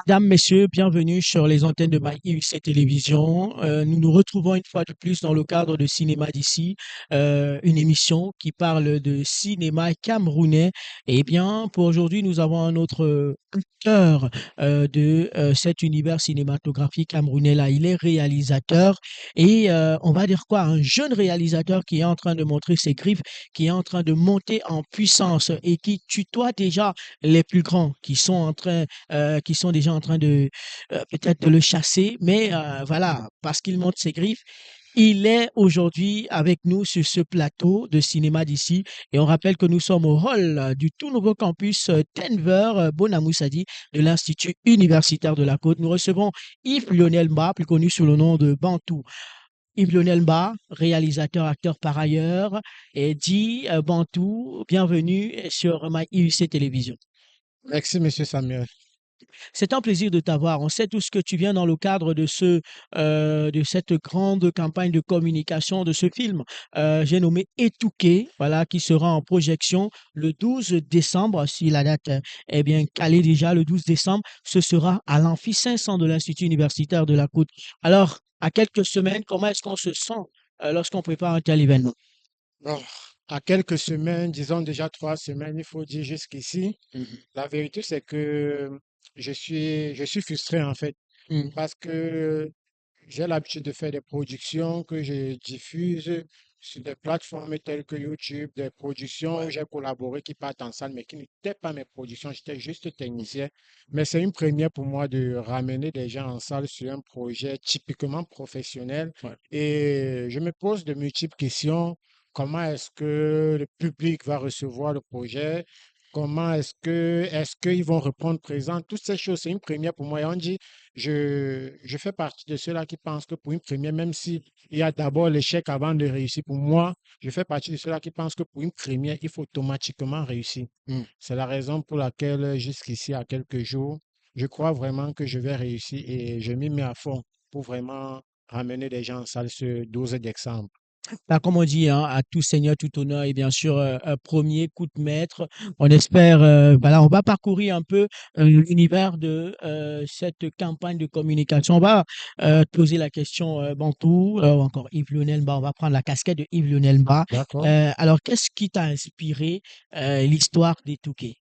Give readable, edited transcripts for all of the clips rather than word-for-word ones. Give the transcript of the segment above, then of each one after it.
Mesdames, Messieurs, bienvenue sur les antennes de MyIUC Télévision. Nous nous retrouvons une fois de plus dans le cadre de Cinéma d'ici, une émission qui parle de cinéma camerounais. Eh bien, pour aujourd'hui, nous avons un autre acteur de cet univers cinématographique camerounais là. Il est réalisateur et on va dire quoi, un jeune réalisateur qui est en train de montrer ses griffes, qui est en train de monter en puissance et qui tutoie déjà les plus grands qui sont déjà en train de peut-être de le chasser, mais voilà, parce qu'il monte ses griffes. Il est aujourd'hui avec nous sur ce plateau de cinéma d'ici et on rappelle que nous sommes au hall du tout nouveau campus Denver Bonamoussadi de l'Institut universitaire de la Côte. Nous recevons Yves Lionel Mba, plus connu sous le nom de Bantou. Yves Lionel Mba, réalisateur, acteur par ailleurs, et dit Bantou, bienvenue sur MyIUC Télévision. Merci, Monsieur Samuel. C'est un plaisir de t'avoir. On sait tout ce que tu viens dans le cadre de cette grande campagne de communication de ce film. J'ai nommé Étouquet, voilà, qui sera en projection le 12 décembre. Si la date est bien calée déjà, le 12 décembre, ce sera à l'Amphi 500 de l'Institut universitaire de la Côte. Alors, à quelques semaines, comment est-ce qu'on se sent lorsqu'on prépare un tel événement? Bon, à quelques semaines, disons déjà 3 semaines, il faut dire jusqu'ici, Mhm. la vérité, c'est que je suis frustré en fait, Mhm. parce que j'ai l'habitude de faire des productions que je diffuse sur des plateformes telles que YouTube, des productions où Ouais. j'ai collaboré qui partent en salle, mais qui n'étaient pas mes productions, j'étais juste technicien. Mais c'est une première pour moi de ramener des gens en salle sur un projet typiquement professionnel. Ouais. Et je me pose de multiples questions. Comment est-ce que le public va recevoir le projet? Comment est-ce qu'ils vont répondre présent? Toutes ces choses, c'est une première pour moi. Et on dit, je fais partie de ceux-là qui pensent que pour une première, même si il y a d'abord l'échec avant de réussir, pour moi, je fais partie de ceux-là qui pensent que pour une première, il faut automatiquement réussir. Mm. C'est la raison pour laquelle, jusqu'ici, à quelques jours, je crois vraiment que je vais réussir et je m'y mets à fond pour vraiment ramener des gens en salle ce 12 décembre. Bah, comme on dit, hein, à tout seigneur, tout honneur, et bien sûr, un premier coup de maître. On espère, voilà, on va parcourir un peu l'univers de cette campagne de communication. On va te poser la question, Bantou, ou encore Yves Lionel Mba. On va prendre la casquette de Yves Lionel Mba. D'accord? Alors, qu'est-ce qui t'a inspiré l'histoire des Touquets?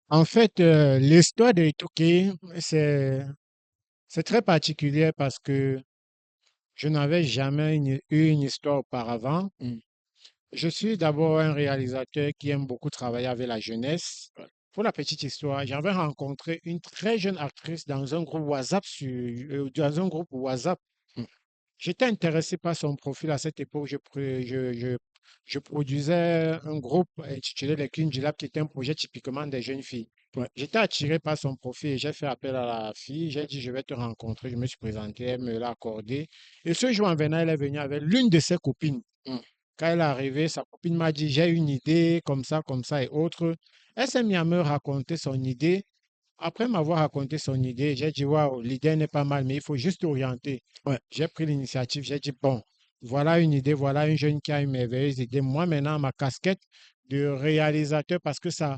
En fait, l'histoire de Touquet, c'est très particulier parce que je n'avais jamais eu une histoire auparavant. Mm. Je suis d'abord un réalisateur qui aime beaucoup travailler avec la jeunesse. Pour la petite histoire, j'avais rencontré une très jeune actrice dans un groupe WhatsApp dans un groupe WhatsApp. Mm. J'étais intéressé par son profil à cette époque. Je produisais un groupe intitulé Les Clean du Lab, qui était un projet typiquement des jeunes filles. Ouais. J'étais attiré par son profil et j'ai fait appel à la fille. J'ai dit, je vais te rencontrer. Je me suis présenté, elle me l'a accordé. Et ce jour en venant, elle est venue avec l'une de ses copines. Mm. Quand elle est arrivée, sa copine m'a dit, j'ai une idée comme ça et autres. Elle s'est mise à me raconter son idée. Après m'avoir raconté son idée, j'ai dit, waouh, l'idée n'est pas mal, mais il faut juste orienter. Ouais. J'ai pris l'initiative, j'ai dit, bon, voilà une idée, voilà une jeune qui a une merveilleuse idée. Moi, maintenant, ma casquette de réalisateur, parce que ça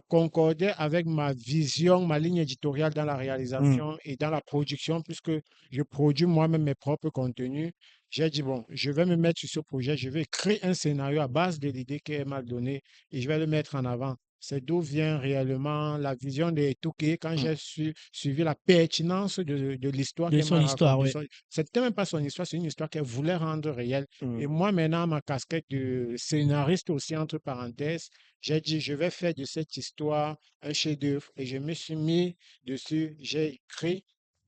concordait avec ma vision, ma ligne éditoriale dans la Mm. réalisation et dans la production, puisque je produis moi-même mes propres contenus. J'ai dit, bon, je vais me mettre sur ce projet, je vais créer un scénario à base de l'idée qu'elle m'a donnée et je vais le mettre en avant. C'est d'où vient réellement la vision de Touquet quand Mm. j'ai suivi la pertinence de l'histoire De qu'elle son m'a histoire, racontée. oui. C'était même pas son histoire, c'est une histoire qu'elle voulait rendre réelle. Mm. Et moi, maintenant, ma casquette de scénariste aussi, entre parenthèses, j'ai dit, je vais faire de cette histoire un chef-d'œuvre. Et je me suis mis dessus, j'ai écrit,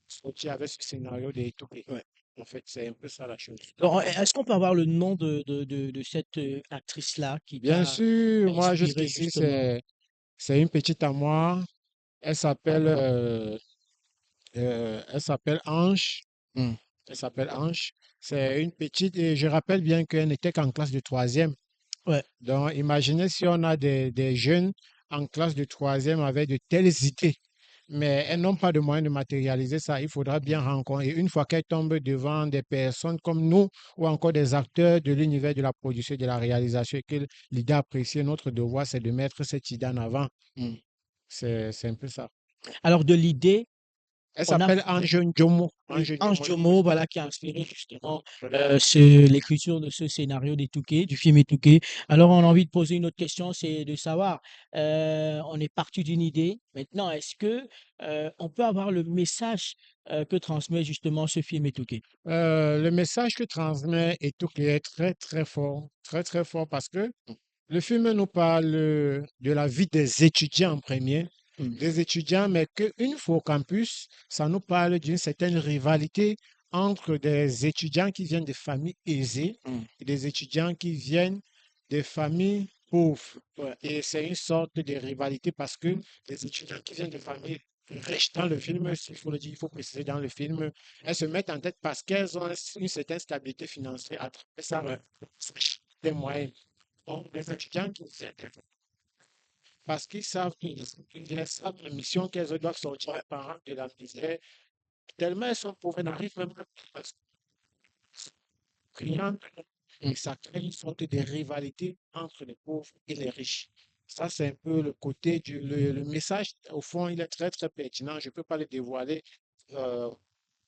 sorti avec ce scénario de Touquet. Ouais. En fait, c'est un peu ça la chose. Alors, est-ce qu'on peut avoir le nom de cette actrice-là qui Bien t'a sûr, moi, inspiré jusqu'ici, justement? c'est une petite à moi. Elle s'appelle elle s'appelle Ange. Mm. Elle s'appelle Ange. C'est une petite, et je rappelle bien qu'elle n'était qu'en classe de troisième. Ouais. Donc, imaginez si on a des jeunes en classe de troisième avec de telles idées, mais elles n'ont pas de moyens de matérialiser ça. Il faudra bien rencontrer. Et une fois qu'elles tombent devant des personnes comme nous ou encore des acteurs de l'univers de la production et de la réalisation et que l'idée appréciée, notre devoir, c'est de mettre cette idée en avant. Mm. C'est un peu ça. Alors de l'idée, Elle on a s'appelle Ange Njomo. oui, Ange Ange Njomo, le Jomo, monsieur. voilà, qui a inspiré justement l'écriture de ce scénario d'Etouké, du film Etouké. Alors, on a envie de poser une autre question, c'est de savoir, on est parti d'une idée. Maintenant, est-ce que on peut avoir le message que transmet justement ce film Etouké? Le message que transmet Eto est très très fort parce que le film nous parle de la vie des étudiants en premier, Mm, des étudiants, mais qu'une fois au campus, ça nous parle d'une certaine rivalité entre des étudiants qui viennent de familles aisées mm. et des étudiants qui viennent de familles pauvres. Ouais. Et c'est une sorte de rivalité parce que les étudiants qui viennent de familles riches dans le film, s'il faut le dire, il faut préciser dans le film, elles se mettent en tête parce qu'elles ont une certaine stabilité financière à travers ça, Ouais. des moyens. Donc, les étudiants qui viennent parce qu'ils savent qu'ils savent la mission qu'elles doivent sortir les parents de la misère, tellement elles sont pauvres, elles n'arrivent même pas à se prier. Et ça crée une sorte de rivalité entre les pauvres et les riches. Ça, c'est un peu le côté le message. Au fond, il est très, très pertinent. Je ne peux pas le dévoiler. euh,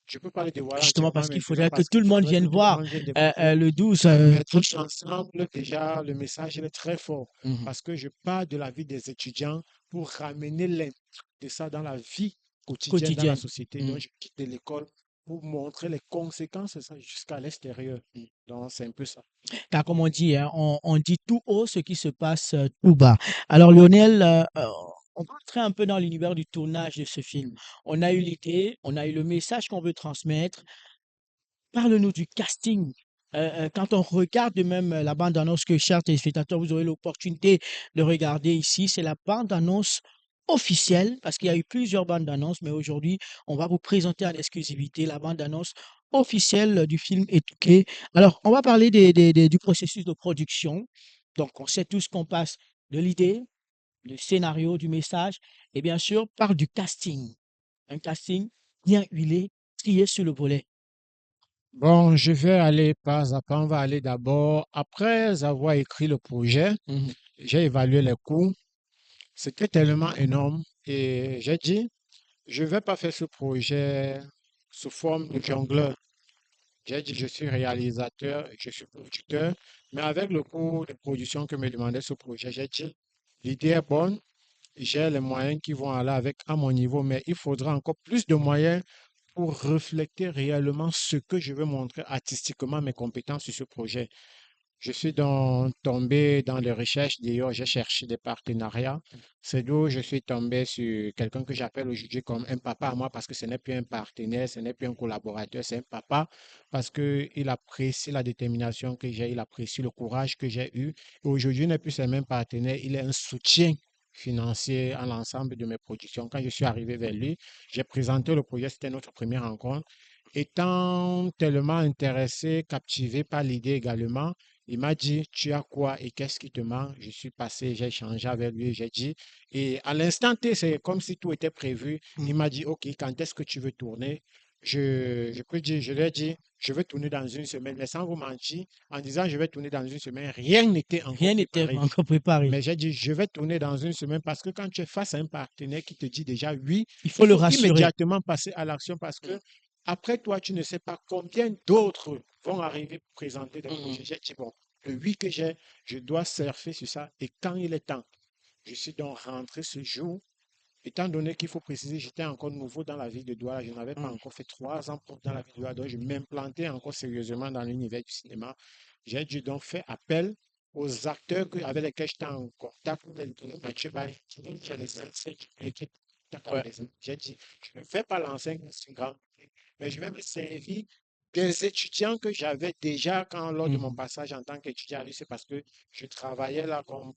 je peux pas le dévoiler Justement entièrement parce qu'il maintenant faudrait que parce tout qu'il le monde faudrait que vienne tout le voir monde vienne découvrir. le 12. Mais tous ensemble, déjà, le message il est très fort Mhm. parce que je parle de la vie des étudiants pour ramener l'impact de ça dans la vie quotidienne, dans la Quotidienne. société. Mm. Donc, je quitte de l'école pour montrer les conséquences de ça jusqu'à l'extérieur. Donc, c'est un peu ça. Car comme on dit, hein, on dit tout haut ce qui se passe tout bas. Alors Lionel, on va entrer un peu dans l'univers du tournage de ce film. On a eu l'idée, on a eu le message qu'on veut transmettre. Parle-nous du casting. Quand on regarde même la bande-annonce que, chers téléspectateurs, vous aurez l'opportunité de regarder ici, c'est la bande-annonce officielle, parce qu'il y a eu plusieurs bandes-annonces, mais aujourd'hui, on va vous présenter en exclusivité la bande-annonce officielle du film Éduqué. Alors, on va parler du processus de production. Donc, on sait tous qu'on passe de l'idée, du scénario, du message, et bien sûr, par du casting. Un casting bien huilé, trié sur le volet. Bon, je vais aller pas à pas. On va aller d'abord, après avoir écrit le projet, Mhm. j'ai évalué les coûts. C'était tellement énorme et j'ai dit, je ne vais pas faire ce projet sous forme de jongleur. J'ai dit, je suis réalisateur, je suis producteur, mais avec le coût de production que me demandait ce projet, j'ai dit, l'idée est bonne, j'ai les moyens qui vont aller avec à mon niveau, mais il faudra encore plus de moyens pour refléter réellement ce que je veux montrer artistiquement, mes compétences sur ce projet. Je suis donc tombé dans les recherches. D'ailleurs, j'ai cherché des partenariats. C'est d'où je suis tombé sur quelqu'un que j'appelle aujourd'hui comme un papa à moi parce que ce n'est plus un partenaire, ce n'est plus un collaborateur, c'est un papa parce qu'il apprécie la détermination que j'ai, il apprécie le courage que j'ai eu. Et aujourd'hui, il n'est plus un même partenaire, il est un soutien financier à l'ensemble de mes productions. Quand je suis arrivé vers lui, j'ai présenté le projet, c'était notre première rencontre. Étant tellement intéressé, captivé par l'idée également, il m'a dit, tu as quoi et qu'est-ce qui te manque? Je suis passé, j'ai échangé avec lui, j'ai dit, et à l'instant T, c'est comme si tout était prévu. Il Mm. m'a dit, OK, quand est-ce que tu veux tourner? Je peux dire, je lui ai dit, je vais tourner dans une semaine, mais sans vous mentir, en disant je vais tourner dans une semaine, rien n'était encore Rien n'était préparé. encore préparé. Mais j'ai dit, je vais tourner dans une semaine parce que quand tu es face à un partenaire qui te dit déjà oui, Il faut il le faut rassurer. immédiatement passer à l'action parce que après toi, tu ne sais pas combien d'autres vont arriver pour présenter des Mhm. projets. J'ai dit, bon, le oui que j'ai, je dois surfer sur ça. Et quand il est temps, je suis donc rentré ce jour. Étant donné qu'il faut préciser, j'étais encore nouveau dans la ville de Douala, je n'avais pas Mm. encore fait 3 ans dans la ville de Douala, donc je m'implantais encore sérieusement dans l'univers du cinéma. J'ai dû donc faire appel aux acteurs avec lesquels j'étais en contact, tels que Mathieu Baye, j'ai les anciens qui étaient Ouais. j'ai dit, je ne fais pas l'ancien c'est grand, mais je vais me servir des étudiants que j'avais déjà quand, lors de mon Mhm. passage en tant qu'étudiant à l'UC, parce que je travaillais là comme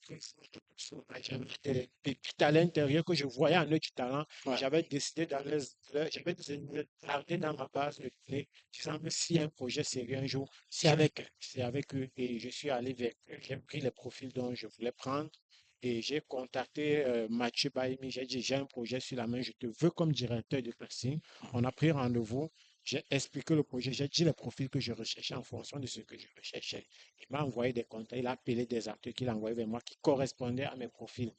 j'avais des pépites à l'intérieur que je voyais en eux du talent. Ouais. J'avais décidé de garder dans ma base de données, disant que s'il y a un projet sérieux un jour, C'est avec eux. c'est avec eux. Et je suis allé vers eux, j'ai pris les profils dont je voulais prendre. Et j'ai contacté Mathieu Baïmi. J'ai dit, j'ai un projet sur la main, je te veux comme directeur de casting. On a pris rendez-vous. J'ai expliqué le projet, j'ai dit les profils que je recherchais en fonction de ce que je recherchais. Il m'a envoyé des contacts, il a appelé des acteurs qu'il a envoyés vers moi qui correspondaient à mes profils.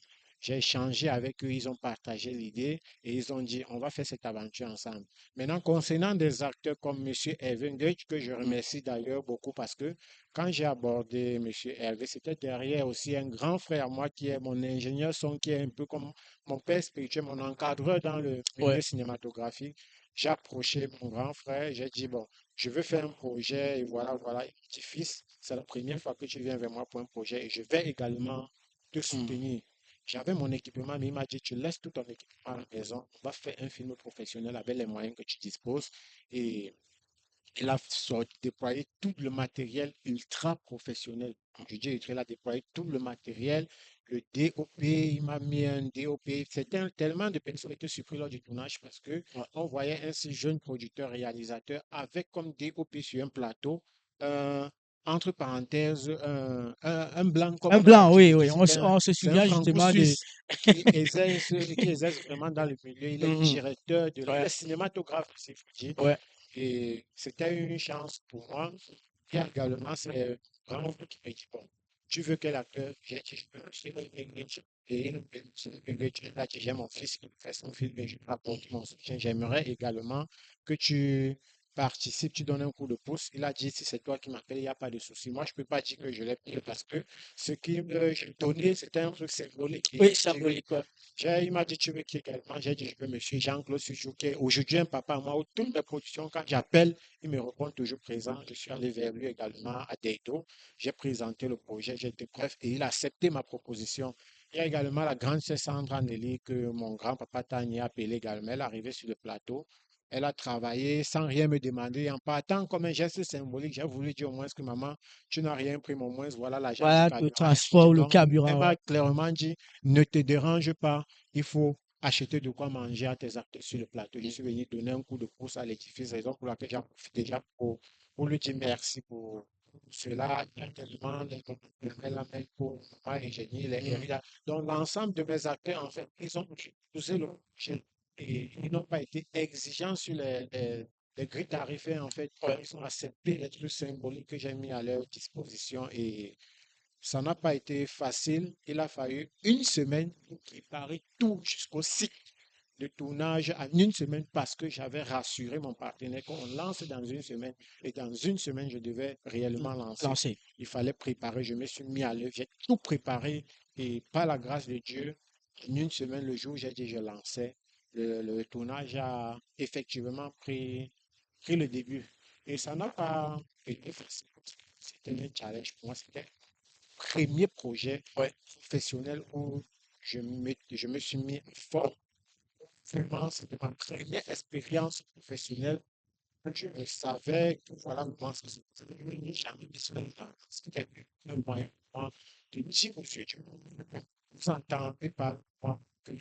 J'ai échangé avec eux, ils ont partagé l'idée et ils ont dit, on va faire cette aventure ensemble. Maintenant, concernant des acteurs comme Monsieur Evan Deutsch, que je remercie d'ailleurs beaucoup parce que quand j'ai abordé Monsieur Hervé, c'était derrière aussi un grand frère, moi qui est mon ingénieur son, qui est un peu comme mon père spirituel, mon encadreur dans le Ouais. milieu cinématographique. J'ai approché mon grand frère, j'ai dit, bon, je veux faire un projet et voilà, voilà, petit-fils, c'est la première fois que tu viens vers moi pour un projet et je vais également te Mm. soutenir. J'avais mon équipement, mais il m'a dit, tu laisses tout ton équipement à la maison, on va faire un film professionnel avec les moyens que tu disposes. Et il a déployé tout le matériel ultra professionnel. Je dis, il a déployé tout le matériel, le DOP, il m'a mis un DOP. Tellement de personnes étaient surpris lors du tournage parce que Ouais. on voyait un si jeune producteur, réalisateur avec comme DOP sur un plateau, euh, entre parenthèses, un blanc, comme Un on a blanc, l'habitude oui, de oui. dire. On se C'est un souvient justement de. franco-suisse qui exerce vraiment dans le milieu. Il est Mhm. directeur il Ouais, est cinématographe, c'est Fidji. ouais. Et c'était une chance pour moi. Et également, c'est vraiment qui m'a dit, bon, tu veux quel acteur? J'ai dit, je veux monsieur English. Et il a dit, j'ai mon fils qui fait son film et je rapporte mon soutien. J'aimerais également que tu participes, tu donnes un coup de pouce. Il a dit, si c'est toi qui m'appelles, il n'y a pas de souci. Moi, je ne peux pas dire que je l'ai pris parce que ce qu'il me donné, c'était un truc symbolique. Et Oui, je dis, symbolique, ouais. il m'a dit, tu veux qui également? J'ai dit, je veux monsieur Jean-Claude Sujouk, qui est aujourd'hui un papa. Moi, toutes mes productions, quand j'appelle, il me répond toujours présent. Je suis allé vers lui également à Dayton. J'ai présenté le projet, j'ai été bref, et il a accepté ma proposition. Il y a également la grande sœur Sandra Nelly que mon grand-papa Tanya a appelé également. Elle est arrivée sur le plateau. Elle a travaillé sans rien me demander. En partant comme un geste symbolique, j'ai voulu dire au moins que maman, tu n'as rien pris, mais au moins voilà l'argent du Voilà le carburant. Elle dit transport, le donc, elle carburant, ouais. m'a clairement dit, ne te dérange pas, il faut acheter de quoi manger à tes acteurs sur le plateau. Je suis venu donner un coup de pouce à l'édifice, raison pour laquelle j'en profite déjà pour lui dire merci pour cela. Il y a tellement de la main pour moi, ingénieur, les Mm. RIA. Donc, l'ensemble de mes acteurs, en fait, ils ont poussé le projet et ils n'ont pas été exigeants sur les grilles tarifaires, en fait. Ouais. Ils ont accepté les trucs symboliques que j'ai mis à leur disposition et ça n'a pas été facile. Il a fallu une semaine pour préparer tout jusqu'au site de tournage en une semaine parce que j'avais rassuré mon partenaire qu'on lance dans une semaine et dans une semaine, je devais réellement lancer. Lancé. Il fallait préparer, je me suis mis à l'œuvre, j'ai tout préparé et par la grâce de Dieu, en une semaine, le jour où j'ai dit je lançais, le tournage a effectivement pris le début. Et ça n'a pas été facile. C'était un challenge pour moi, c'était premier projet Ouais. professionnel où je me suis mis en forme. Vraiment, c'était ma première expérience professionnelle. Je savais que voilà comment ça se faisait. Je n'ai jamais besoin c'était un moyen pour moi de dire monsieur Dieu, vous entendez par moi que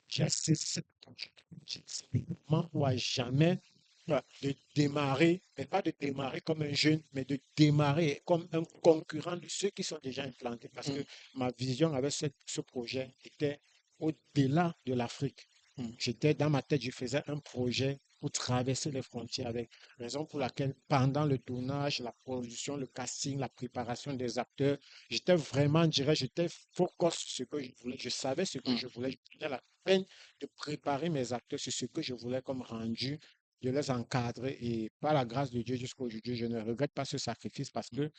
j'ai saisi cette opportunité. C'est le moment où à jamais Ouais. de démarrer, mais pas de démarrer comme un jeune, mais de démarrer comme un concurrent de ceux qui sont déjà implantés. Parce Mm. que ma vision avec ce projet était au-delà de l'Afrique. Mm. J'étais dans ma tête, je faisais un projet pour traverser les frontières avec raison pour laquelle pendant le tournage, la production, le casting, la préparation des acteurs, j'étais vraiment, je dirais, j'étais focus sur ce que je voulais. Je savais ce que Mm. je voulais. Je prenais la peine de préparer mes acteurs sur ce que je voulais comme rendu, de les encadrer et par la grâce de Dieu jusqu'à aujourd'hui, je ne regrette pas ce sacrifice parce que,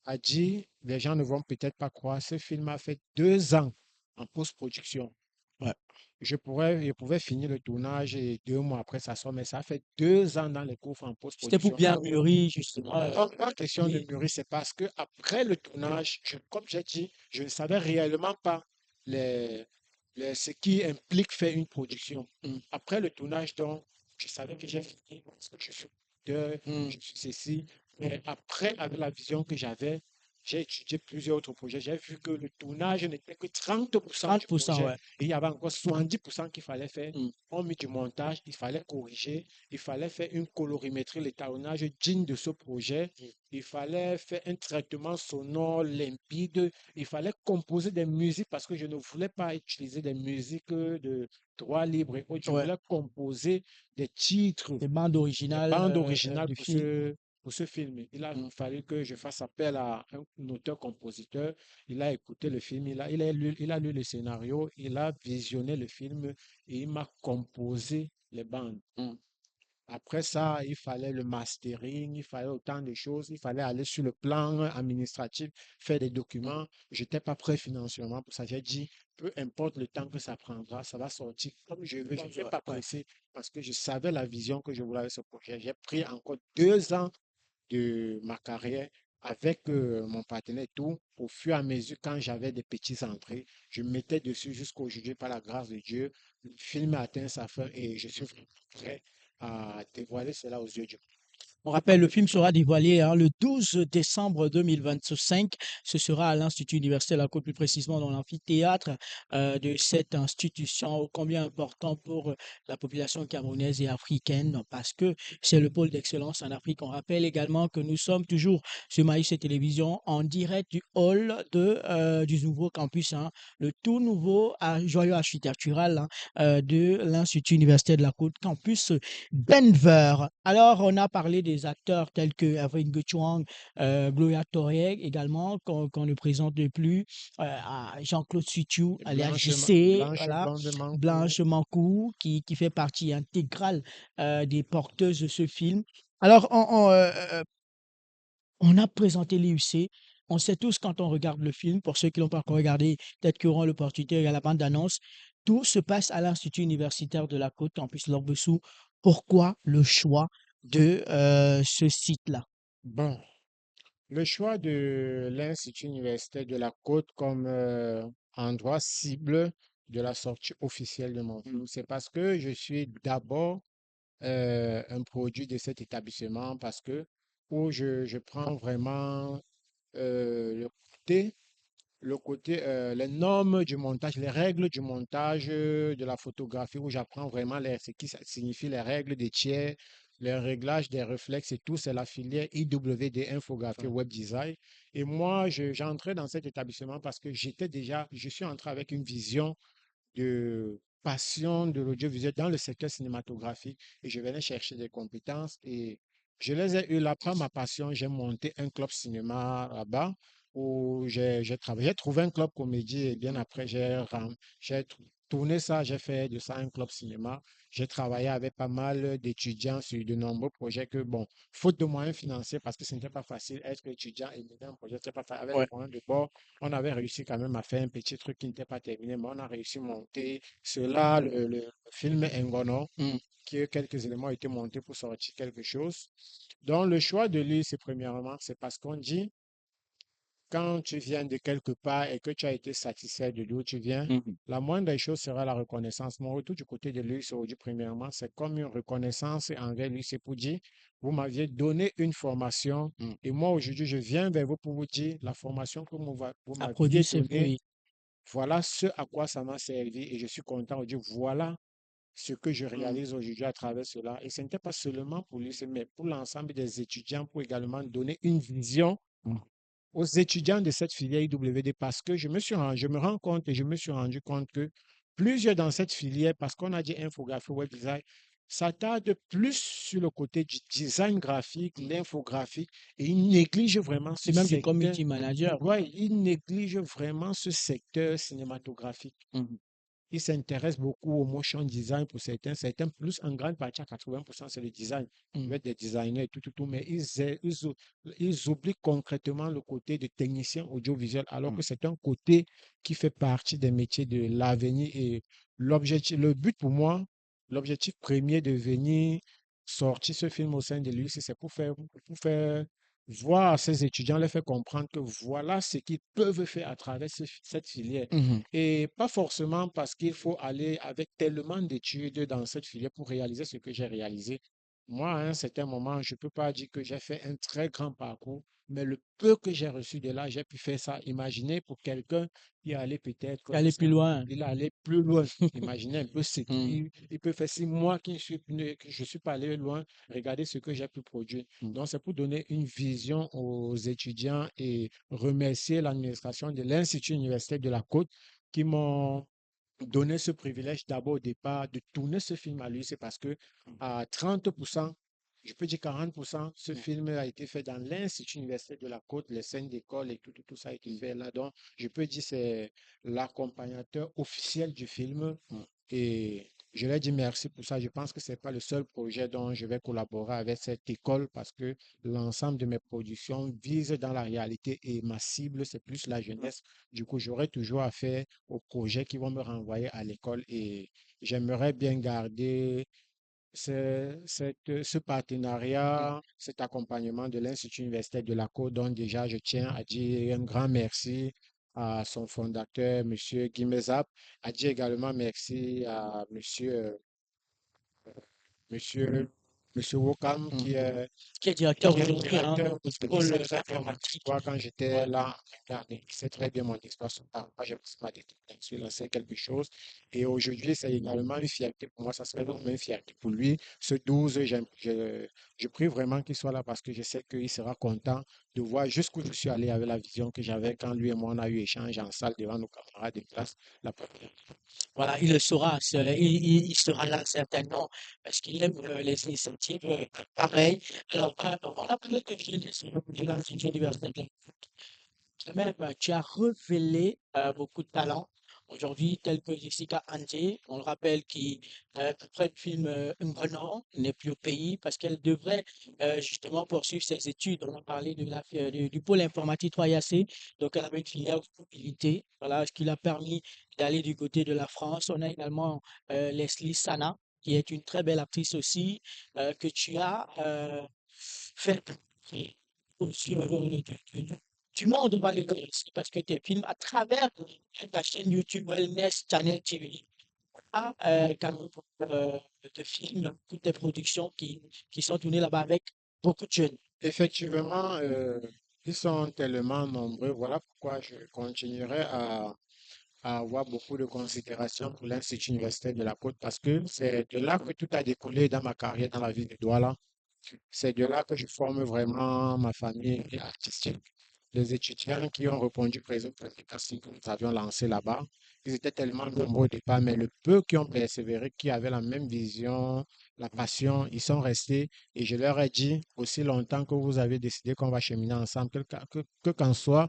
à dire, les gens ne vont peut-être pas croire, ce film a fait 2 ans en post-production. Ouais. Je pouvais finir le tournage et 2 mois après ça sort, mais ça fait 2 ans dans les cours en C'était pour post-production. bien mûrir, justement. Pas question de Oui. mûrir, c'est parce que après le tournage, comme j'ai dit, je ne savais réellement pas les, ce qui implique faire une production. Mm. Après le tournage, donc, je savais que j'ai fini parce que je suis auteur, Mm. je suis ceci. Mais après, avec la vision que j'avais, j'ai étudié plusieurs autres projets. J'ai vu que le tournage n'était que 30% du 30%, projet ouais. et il y avait encore 70% qu'il fallait faire. Mm. On mit du montage, il fallait corriger, il fallait faire une colorimétrie, l'étalonnage digne de ce projet. Il fallait faire un traitement sonore limpide. Il fallait composer des musiques parce que je ne voulais pas utiliser des musiques de droit libre et autres. Je Ouais. voulais composer des titres, Les bandes des originales bandes originales du pour film. pour ce film. Il a fallu que je fasse appel à un auteur-compositeur. Il a écouté le film, il a lu le scénario, il a visionné le film et il m'a composé les bandes. Mm. Après ça, il fallait le mastering, il fallait autant de choses, il fallait aller sur le plan administratif, faire des documents. Je n'étais pas prêt financièrement pour ça. J'ai dit, peu importe le temps que ça prendra, ça va sortir comme je veux. Je ne vais pas presser parce que je savais la vision que je voulais avec ce projet. J'ai pris encore 2 ans de ma carrière avec mon partenaire et tout. Au fur et à mesure, quand j'avais des petits entrées, je me mettais dessus jusqu'aujourd'hui par la grâce de Dieu. Le film a atteint sa fin et je suis vraiment prêt à dévoiler cela aux yeux du monde. On rappelle, le film sera dévoilé le 12 décembre 2025. Ce sera à l'Institut universitaire de la Côte, plus précisément dans l'amphithéâtre de cette institution, ô combien important pour la population camerounaise et africaine, parce que c'est le pôle d'excellence en Afrique. On rappelle également que nous sommes toujours sur Maïs et Télévision en direct du hall du nouveau campus, le tout nouveau joyau architectural de l'Institut universitaire de la Côte, campus Denver. Alors, on a parlé des acteurs tels que Evelyn Guchuang, Gloria Torre également, qu'on ne présente plus, Jean-Claude Sutiu, alias JC, Blanche voilà, Blonde Mankou. Blanche Mancou, qui fait partie intégrale des porteuses de ce film. Alors, on a présenté l'IUC. On sait tous quand on regarde le film, pour ceux qui l'ont pas encore regardé, peut-être qu'ils auront l'opportunité à la bande-annonce, tout se passe à l'Institut universitaire de la Côte, campus Lord-Bessou. Pourquoi le choix de ce site-là? Bon, le choix de l'Institut universitaire de la Côte comme endroit cible de la sortie officielle de mon film, c'est parce que je suis d'abord un produit de cet établissement, parce que où je prends vraiment le côté les normes du montage, les règles du montage de la photographie, où j'apprends vraiment ce qui signifie les règles des tiers, les réglages des réflexes et tout, c'est la filière IWD, infographie web design. Et moi, j'entrais dans cet établissement parce que je suis entré avec une vision de passion de l'audiovisuel dans le secteur cinématographique et je venais chercher des compétences et je les ai eues là par ma passion. J'ai monté un club cinéma là-bas où j'ai travaillé. J'ai trouvé un club comédie et bien après, j'ai tourné ça, j'ai fait de ça un club cinéma. J'ai travaillé avec pas mal d'étudiants sur de nombreux projets que, bon, faute de moyens financiers, parce que ce n'était pas facile, être étudiant et mener un projet, c'était pas facile. Avec les Ouais. moyens de bord, on avait réussi quand même à faire un petit truc qui n'était pas terminé, mais on a réussi à monter cela, le film Ngono, Mm. qui quelques éléments ont été montés pour sortir quelque chose. Donc, le choix de lui, c'est premièrement, c'est parce qu'on dit, quand tu viens de quelque part et que tu as été satisfait de d'où tu viens, Mhm. la moindre des choses sera la reconnaissance. Mon retour du côté de lui, aujourd'hui, premièrement, c'est comme une reconnaissance envers lui. C'est pour dire, vous m'aviez donné une formation Mm. et moi, aujourd'hui, je viens vers vous pour vous dire, la formation que vous A produit m'aviez ses donnée, fruits. voilà ce à quoi ça m'a servi et je suis content de dire, voilà ce que je Mm. réalise aujourd'hui à travers cela. Et ce n'était pas seulement pour lui, mais pour l'ensemble des étudiants, pour également donner une vision Mm. aux étudiants de cette filière IWD parce que je me rends compte et je me suis rendu compte que plusieurs dans cette filière, parce qu'on a dit infographie, web design, s'attardent plus sur le côté du design graphique, l'infographie, et ils négligent vraiment Et ce même du secteur. community manager. Ouais, ils négligent vraiment ce secteur cinématographique. Mhm. Ils s'intéressent beaucoup au motion design pour certains. Certains, plus en grande partie, à 80%, c'est le design. Ils Mm. veulent des designers et tout, tout, tout, mais ils oublient concrètement le côté de technicien audiovisuel, alors Mm. que c'est un côté qui fait partie des métiers de l'avenir. Et le but pour moi, l'objectif premier de venir sortir ce film au sein de lui, c'est pour faire voir à ces étudiants, les faire comprendre que voilà ce qu'ils peuvent faire à travers cette filière. Mhm. Et pas forcément parce qu'il faut aller avec tellement d'études dans cette filière pour réaliser ce que j'ai réalisé. Moi, à un certain moment, je ne peux pas dire que j'ai fait un très grand parcours, mais le peu que j'ai reçu de là, j'ai pu faire ça. Imaginez pour quelqu'un qui allait peut-être, Aller plus loin. il allait plus loin. Imaginez un peu ce Mm. qu'il peut faire. Si moi que je suis pas allé loin, regardez ce que j'ai pu produire. Mm. Donc, c'est pour donner une vision aux étudiants et remercier l'administration de l'Institut universitaire de la Côte qui m'ont donné ce privilège d'abord au départ de tourner ce film à lui. C'est parce que à 30%, je peux dire 40%, ce film a été fait dans l'Institut universitaire de la Côte, les scènes d'école et tout ça a été fait là. Donc, je peux dire que c'est l'accompagnateur officiel du film. Et je leur dis merci pour ça. Je pense que ce n'est pas le seul projet dont je vais collaborer avec cette école parce que l'ensemble de mes productions vise dans la réalité et ma cible, c'est plus la jeunesse. Du coup, j'aurai toujours affaire aux projets qui vont me renvoyer à l'école et j'aimerais bien garder ce partenariat, cet accompagnement de l'Institut universitaire de la Côte, dont déjà je tiens à dire un grand merci à son fondateur, M. Guimezap, à dire également merci à monsieur, monsieur Wokam, Qui est directeur qui est aujourd'hui, hein, directeur du de pôle l'ICEP informatique. informatique. Toi, quand j'étais Ouais. là, regardez, c'est très bien mon expérience. Moi, j'ai ma détermination, lancer quelque chose. Et aujourd'hui, c'est également une fierté pour moi. Ça serait vraiment une fierté pour lui. Ce 12, je prie vraiment qu'il soit là parce que je sais qu'il sera content de voir jusqu'où je suis allé avec la vision que j'avais quand lui et moi, on a eu échange en salle devant nos camarades de classe. La première. Voilà, il le saura, il sera là certainement parce qu'il aime les initiatives pareilles. Alors, on a parlé de jeunesse, de l'Institut universitaire de quand même, tu as révélé beaucoup de talents aujourd'hui, tels que Jessica Andy, on le rappelle, qui, après le film Un Renan, n'est plus au pays parce qu'elle devrait justement poursuivre ses études. On a parlé du pôle informatique 3IAC, donc elle avait une filière de mobilité, voilà, ce qui l'a permis d'aller du côté de la France. On a également Leslie Sana, qui est une très belle actrice aussi, que tu as fait aussi du monde va le connaître parce que tes films à travers ta chaîne YouTube Wellness Channel TV a quand même de films, toutes tes productions qui sont tournées là-bas avec beaucoup de jeunes. Effectivement, ils sont tellement nombreux. Voilà pourquoi je continuerai à avoir beaucoup de considération pour l'Institut universitaire de la Côte parce que c'est de là que tout a décollé dans ma carrière dans la ville de Douala. C'est de là que je forme vraiment ma famille artistique. Les étudiants qui ont répondu présent pour les castings que nous avions lancés là-bas, ils étaient tellement nombreux au départ, mais le peu qui ont persévéré, qui avaient la même vision, la passion, ils sont restés. Et je leur ai dit, aussi longtemps que vous avez décidé qu'on va cheminer ensemble, que qu'en soit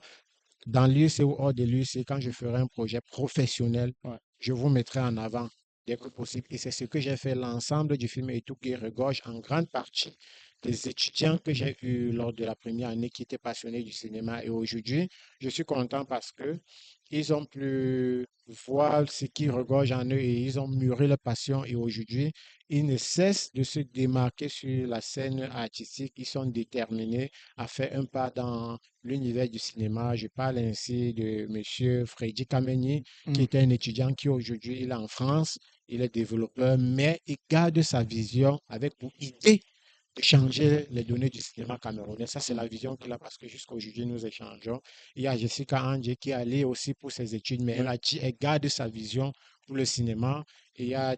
dans l'UIC ou hors de l'UIC, quand je ferai un projet professionnel, Ouais. je vous mettrai en avant dès que possible. Et c'est ce que j'ai fait. L'ensemble du film Et tout qui regorge en grande partie des étudiants que j'ai eus lors de la première année qui étaient passionnés du cinéma. Et aujourd'hui, je suis content parce que ils ont pu voir ce qui regorge en eux et ils ont mûri leur passion. Et aujourd'hui, ils ne cessent de se démarquer sur la scène artistique. Ils sont déterminés à faire un pas dans l'univers du cinéma. Je parle ainsi de Monsieur Freddy Kameni, qui Mm. était un étudiant qui aujourd'hui il est en France, il est développeur, mais il garde sa vision avec pour idée de changer les données du cinéma camerounais. Ça, c'est la vision qu'il a parce que jusqu'à aujourd'hui, nous échangeons. Il y a Jessica Andjé qui est allée aussi pour ses études, mais elle a dit, elle garde sa vision pour le cinéma. Et il y a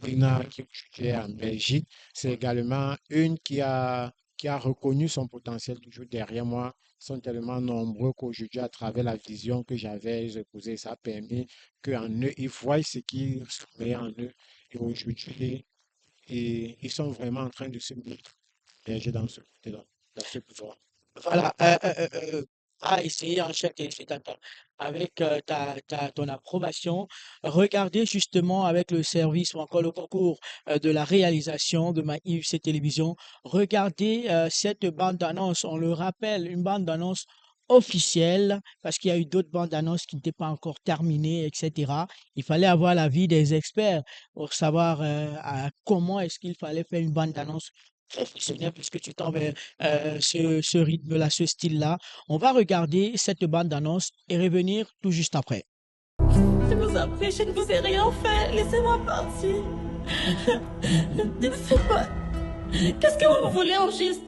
Brina qui est en Belgique. C'est également une qui a reconnu son potentiel toujours derrière moi. Ils sont tellement nombreux qu'aujourd'hui, à travers la vision que j'avais, j'ai posé, ça a permis qu'en eux, ils voient ce qui sommeille en eux. Et aujourd'hui, et ils sont vraiment en train de se ménager dans ce côté-là, dans ce pouvoir. Voilà, à essayer en chaque téléspectateur avec ton approbation, regardez justement avec le service ou encore le concours de la réalisation de ma IUC Télévision, regardez cette bande-annonce, on le rappelle, une bande-annonce officielle, parce qu'il y a eu d'autres bandes-annonces qui n'étaient pas encore terminées, etc. Il fallait avoir l'avis des experts pour savoir comment est-ce qu'il fallait faire une bande-annonce professionnelle, puisque tu t'en vers ce rythme-là, ce style-là. On va regarder cette bande-annonce et revenir tout juste après. Je vous en prie, je ne vous ai rien fait. Laissez-moi partir. Je ne sais pas. Qu'est-ce que vous voulez au juste?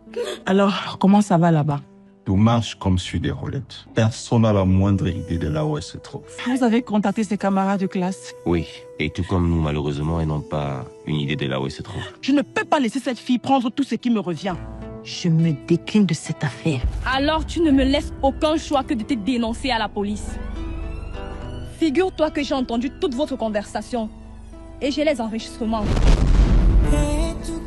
Alors, comment ça va là-bas? Tout marche comme sur des roulettes. Personne n'a la moindre idée de là où elle se trouve. Vous avez contacté ses camarades de classe? Oui, et tout comme nous, malheureusement, elles n'ont pas une idée de là où elle se trouve. Je ne peux pas laisser cette fille prendre tout ce qui me revient. Je me décline de cette affaire. Alors tu ne me laisses aucun choix que de te dénoncer à la police. Figure-toi que j'ai entendu toute votre conversation et j'ai les enregistrements. Et tout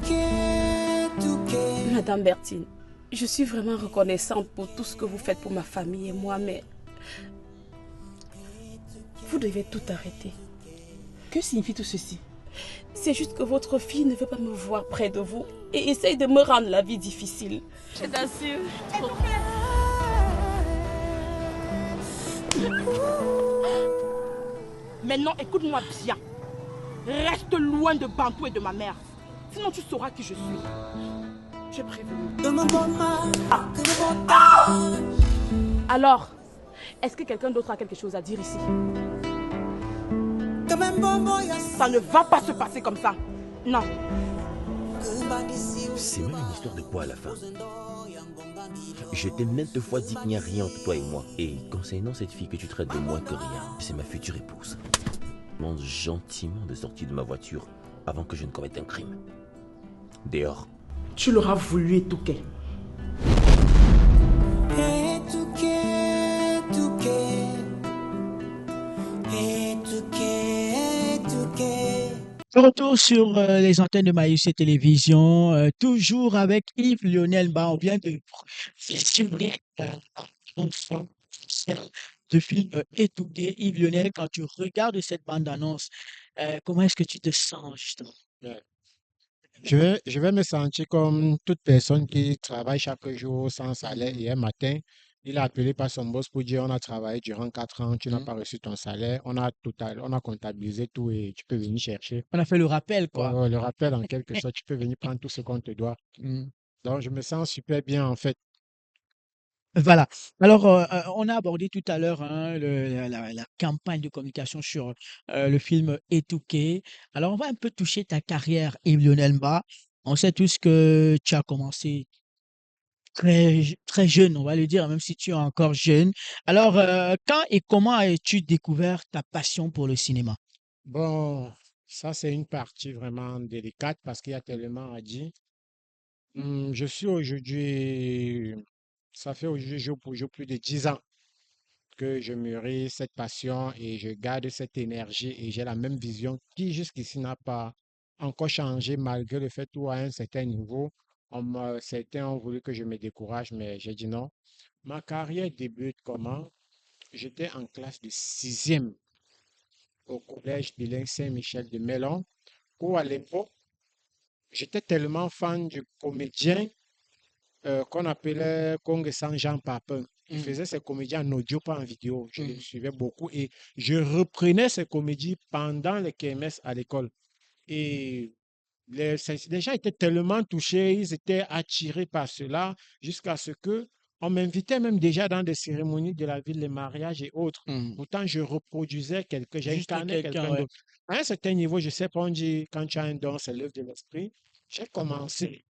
Madame Bertine, je suis vraiment reconnaissante pour tout ce que vous faites pour ma famille et moi, mais vous devez tout arrêter. Que signifie tout ceci? C'est juste que votre fille ne veut pas me voir près de vous et essaye de me rendre la vie difficile. Je t'assure. Maintenant, écoute-moi bien. Reste loin de Bantou et de ma mère. Sinon, tu sauras qui je suis. J'ai prévenu. Alors, est-ce que quelqu'un d'autre a quelque chose à dire ici? Ça ne va pas se passer comme ça. Non. C'est même une histoire de quoi à la fin? Je t'ai maintes fois dit qu'il n'y a rien entre toi et moi. Et concernant cette fille que tu traites de moins que rien, c'est ma future épouse. Demande gentiment de sortir de ma voiture avant que je ne commette un crime. Dehors. Tu l'auras voulu étouquer. De retour sur les antennes de Maïs et Télévision, toujours avec Yves Lionel Mba. On vient de visionner de film étouqué. Yves Lionel, quand tu regardes cette bande-annonce, comment est-ce que tu te sens justement? Ouais. Je vais me sentir comme toute personne qui travaille chaque jour sans salaire. Hier matin, il a appelé par son boss pour dire on a travaillé durant 4 ans, tu n'as pas reçu ton salaire, on a comptabilisé tout et tu peux venir chercher. On a fait le rappel, quoi. Le rappel en quelque sorte, tu peux venir prendre tout ce qu'on te doit. Mm. Donc, je me sens super bien en fait. Voilà. Alors, on a abordé tout à l'heure hein, la campagne de communication sur le film Étouqué. Alors, on va un peu toucher ta carrière, Yves Lionel Mba. On sait tous que tu as commencé très jeune, on va le dire, même si tu es encore jeune. Alors, quand et comment as-tu découvert ta passion pour le cinéma? Bon, ça c'est une partie vraiment délicate parce qu'il y a tellement à dire. Je suis aujourd'hui, ça fait aujourd'hui jour pour jour plus de 10 ans que je mûris cette passion et je garde cette énergie et j'ai la même vision qui jusqu'ici n'a pas encore changé malgré le fait où à un certain niveau, certains ont voulu que je me décourage, mais j'ai dit non. Ma carrière débute comment? J'étais en classe de sixième au collège de Saint-Michel de Melon, où à l'époque, j'étais tellement fan du comédien qu'on appelait Kong Jean Papin. Il Mm. faisait ses comédies en audio, pas en vidéo. Je le suivais beaucoup et je reprenais ses comédies pendant les KMS à l'école. Et les gens étaient tellement touchés, ils étaient attirés par cela jusqu'à ce que on m'invitait même déjà dans des cérémonies de la ville, les mariages et autres. Mm. Pourtant, je reproduisais Juste j'incarnais quelqu'un, quelqu'un ouais. d'autre. À un certain niveau, je sais pas, on dit quand tu as un don, c'est l'œuvre de l'esprit. J'ai commencé